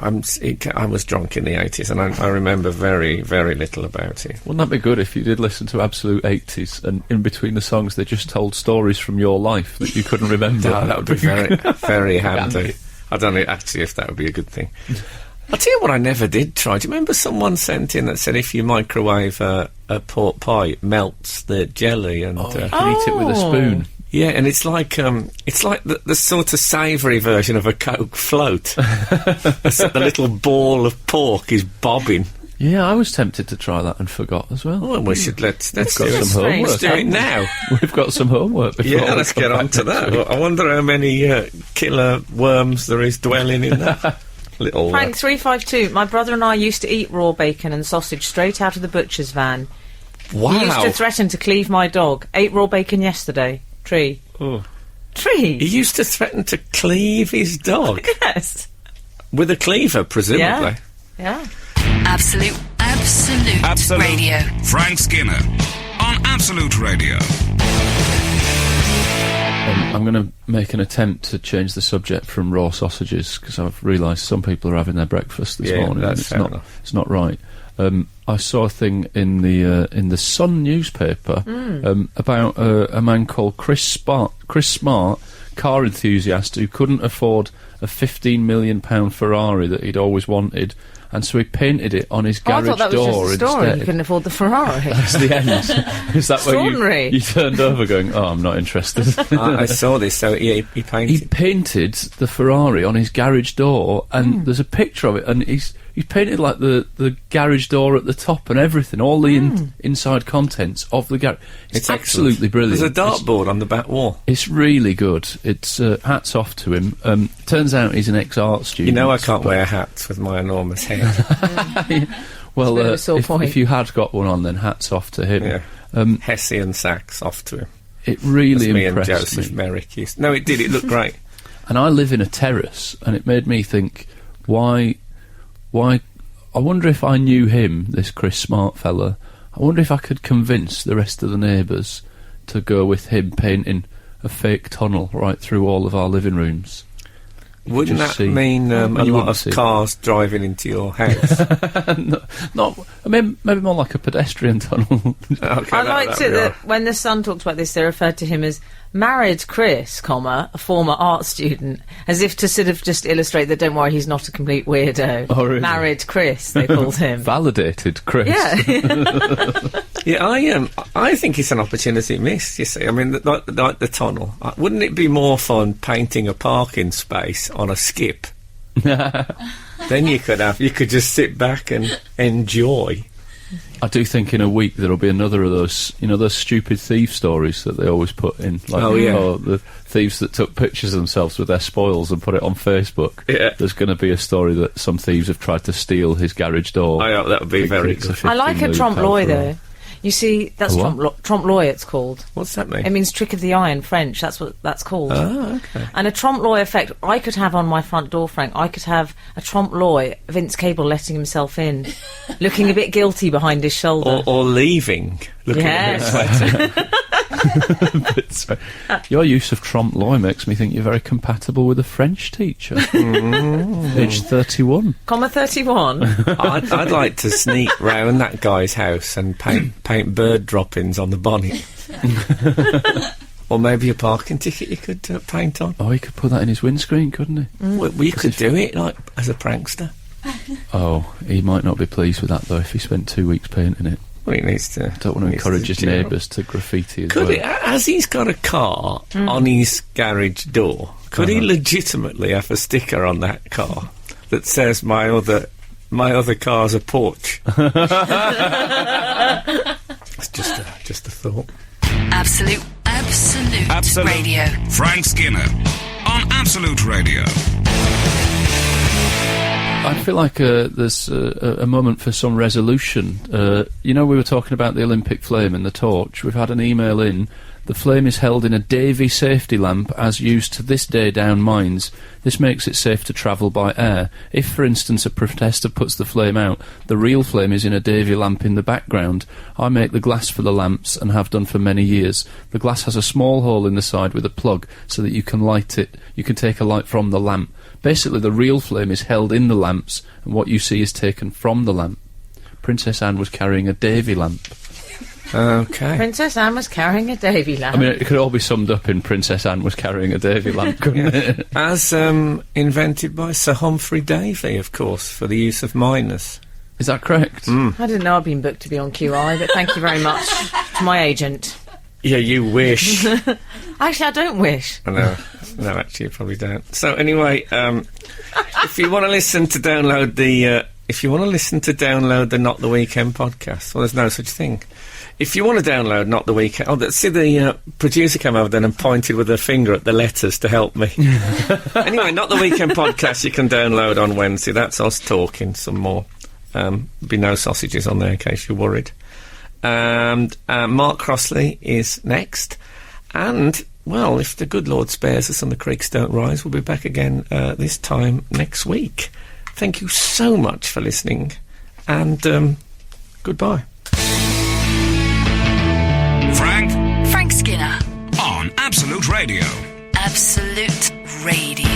Speaker 3: I was drunk in the 80s, and I remember very, very little about it.
Speaker 5: Wouldn't that be good if you did listen to Absolute 80s, and in between the songs they just told stories from your life that you couldn't remember?
Speaker 3: No, that would be very, very handy. I don't know, actually, if that would be a good thing. I'll tell you what I never did try. Do you remember someone sent in that said if you microwave a pork pie, it melts the jelly, and
Speaker 5: you can eat it with a spoon.
Speaker 3: Yeah, and it's like the sort of savoury version of a Coke float. The little ball of pork is bobbing.
Speaker 5: Yeah, I was tempted to try that and forgot as well.
Speaker 3: Well, we should let's do
Speaker 5: some homework.
Speaker 3: Let's do it now.
Speaker 5: We've got some homework.
Speaker 3: Yeah, let's get on to that. I wonder how many killer worms there is dwelling in that. Little
Speaker 4: Frank 352. My brother and I used to eat raw bacon and sausage straight out of the butcher's van.
Speaker 3: Wow.
Speaker 4: He used to threaten to cleave my dog. Ate raw bacon yesterday. Tree.
Speaker 5: Oh.
Speaker 4: trees.
Speaker 3: He used to threaten to cleave his dog.
Speaker 4: Yes.
Speaker 3: With a cleaver, presumably.
Speaker 4: Yeah.
Speaker 1: Absolute Radio.
Speaker 2: Frank Skinner on Absolute Radio.
Speaker 5: I'm going to make an attempt to change the subject from raw sausages, because I've realised some people are having their breakfast this morning.
Speaker 3: That's
Speaker 5: and
Speaker 3: fair enough.
Speaker 5: it's not right. I saw a thing in the Sun newspaper about a man called Chris Smart, car enthusiast who couldn't afford a £15 million Ferrari that he'd always wanted, and so he painted it on his garage
Speaker 4: I thought that was
Speaker 5: door
Speaker 4: just a story.
Speaker 5: instead.
Speaker 4: He couldn't afford the Ferrari.
Speaker 5: That's the end. Is that where
Speaker 4: Extraordinary.
Speaker 5: you turned over going, oh, I'm not interested?
Speaker 3: I saw this, so he painted.
Speaker 5: He painted the Ferrari on his garage door, and there's a picture of it, and he's painted like the garage door at the top and everything, all the inside contents of the garage. It's absolutely brilliant.
Speaker 3: There's a dartboard on the back wall.
Speaker 5: It's really good. It's hats off to him. Turns out he's an ex-art student.
Speaker 3: You know I can't wear hats with my enormous head.
Speaker 5: Well,
Speaker 4: It's a bit of a sore point.
Speaker 5: if you had got one on, then hats off to him.
Speaker 3: Yeah. Hessian sacks off to him.
Speaker 5: It really
Speaker 3: That's me and
Speaker 5: impressed
Speaker 3: Joseph
Speaker 5: me.
Speaker 3: Merrick used. No, it did. It looked great.
Speaker 5: And I live in a terrace, and it made me think, why? I wonder if I knew him, this Chris Smart fella. I wonder if I could convince the rest of the neighbours to go with him painting a fake tunnel right through all of our living rooms.
Speaker 3: Wouldn't
Speaker 5: Just
Speaker 3: that
Speaker 5: see.
Speaker 3: mean a
Speaker 5: You
Speaker 3: lot
Speaker 5: wouldn't
Speaker 3: of
Speaker 5: see.
Speaker 3: cars driving into your house?
Speaker 5: I mean, maybe more like a pedestrian tunnel.
Speaker 3: Okay,
Speaker 4: I liked
Speaker 3: that'd
Speaker 4: it
Speaker 3: be
Speaker 4: that
Speaker 3: right.
Speaker 4: when the Sun talked about this, they referred to him as married Chris, a former art student, as if to sort of just illustrate that, don't worry, he's not a complete weirdo.
Speaker 5: Oh, really?
Speaker 4: Married Chris, they called him.
Speaker 5: Validated, Chris.
Speaker 4: Yeah.
Speaker 3: Yeah, I think it's an opportunity missed, you see. I mean, like the tunnel. Wouldn't it be more fun painting a parking space on a skip? Then you could just sit back and enjoy.
Speaker 5: I do think in a week there'll be another of those, those stupid thief stories that they always put in. Like,
Speaker 3: Oh, yeah.
Speaker 5: the thieves that took pictures of themselves with their spoils and put it on Facebook.
Speaker 3: Yeah.
Speaker 5: There's going to be a story that some thieves have tried to steal his garage door.
Speaker 3: I hope that would be very
Speaker 5: It's a
Speaker 3: good.
Speaker 5: £15
Speaker 4: I like a
Speaker 5: million
Speaker 4: trompe l'oeil,
Speaker 5: Ferrari.
Speaker 4: though. You see, that's
Speaker 5: A what?
Speaker 4: trompe l'oeil, it's called.
Speaker 3: What's that mean?
Speaker 4: It means trick of the eye in French. That's what that's called.
Speaker 3: Oh, okay.
Speaker 4: And a trompe l'oeil effect I could have on my front door, Frank. I could have a trompe l'oeil, Vince Cable letting himself in, looking a bit guilty behind his shoulder.
Speaker 3: Or leaving, looking
Speaker 4: Yes.
Speaker 3: a bit sweaty.
Speaker 5: But, your use of trompe l'oeil makes me think you're very compatible with a French teacher. Age 31.
Speaker 4: Comma 31.
Speaker 3: I'd like to sneak round that guy's house and paint bird droppings on the bonnet. Or maybe a parking ticket you could paint on.
Speaker 5: Oh, he could put that in his windscreen, couldn't he?
Speaker 3: We could do it, like, as a prankster.
Speaker 5: Oh, he might not be pleased with that, though, if he spent 2 weeks painting it.
Speaker 3: Well, he needs to...
Speaker 5: Don't want to
Speaker 3: needs
Speaker 5: encourage his
Speaker 3: do it.
Speaker 5: neighbours to graffiti as
Speaker 3: Could
Speaker 5: well.
Speaker 3: he, as he's got a car on his garage door, could he legitimately have a sticker on that car that says my other car's a porch? It's just a thought.
Speaker 1: Absolute Radio.
Speaker 2: Frank Skinner on Absolute Radio.
Speaker 5: I feel like there's a moment for some resolution. We were talking about the Olympic flame and the torch. We've had an email in. The flame is held in a Davy safety lamp as used to this day down mines. This makes it safe to travel by air. If, for instance, a protester puts the flame out, the real flame is in a Davy lamp in the background. I make the glass for the lamps and have done for many years. The glass has a small hole in the side with a plug so that you can light it. You can take a light from the lamp. Basically, the real flame is held in the lamps, and what you see is taken from the lamp. Princess Anne was carrying a Davy lamp.
Speaker 3: Okay.
Speaker 4: Princess Anne was carrying a Davy lamp.
Speaker 5: I mean, it could all be summed up in Princess Anne was carrying a Davy lamp, couldn't it?
Speaker 3: As invented by Sir Humphrey Davy, of course, for the use of miners.
Speaker 5: Is that correct?
Speaker 4: I didn't know I'd been booked to be on QI, but thank you very much to my agent.
Speaker 3: Yeah, you wish.
Speaker 4: Actually, I don't wish.
Speaker 3: I know. No, actually, you probably don't. So anyway, if you want to listen to download the Not the Weekend podcast, well, there's no such thing. If you want to download Not the Weekend, see the producer came over then and pointed with her finger at the letters to help me. Anyway, Not the Weekend podcast you can download on Wednesday. That's us talking some more. Be no sausages on there in case you're worried. And Mark Crossley is next, and well, if the good Lord spares us and the creeks don't rise, we'll be back again this time next week. Thank you so much for listening, and goodbye.
Speaker 2: Frank
Speaker 1: Frank Skinner.
Speaker 2: on Absolute Radio.
Speaker 1: Absolute Radio.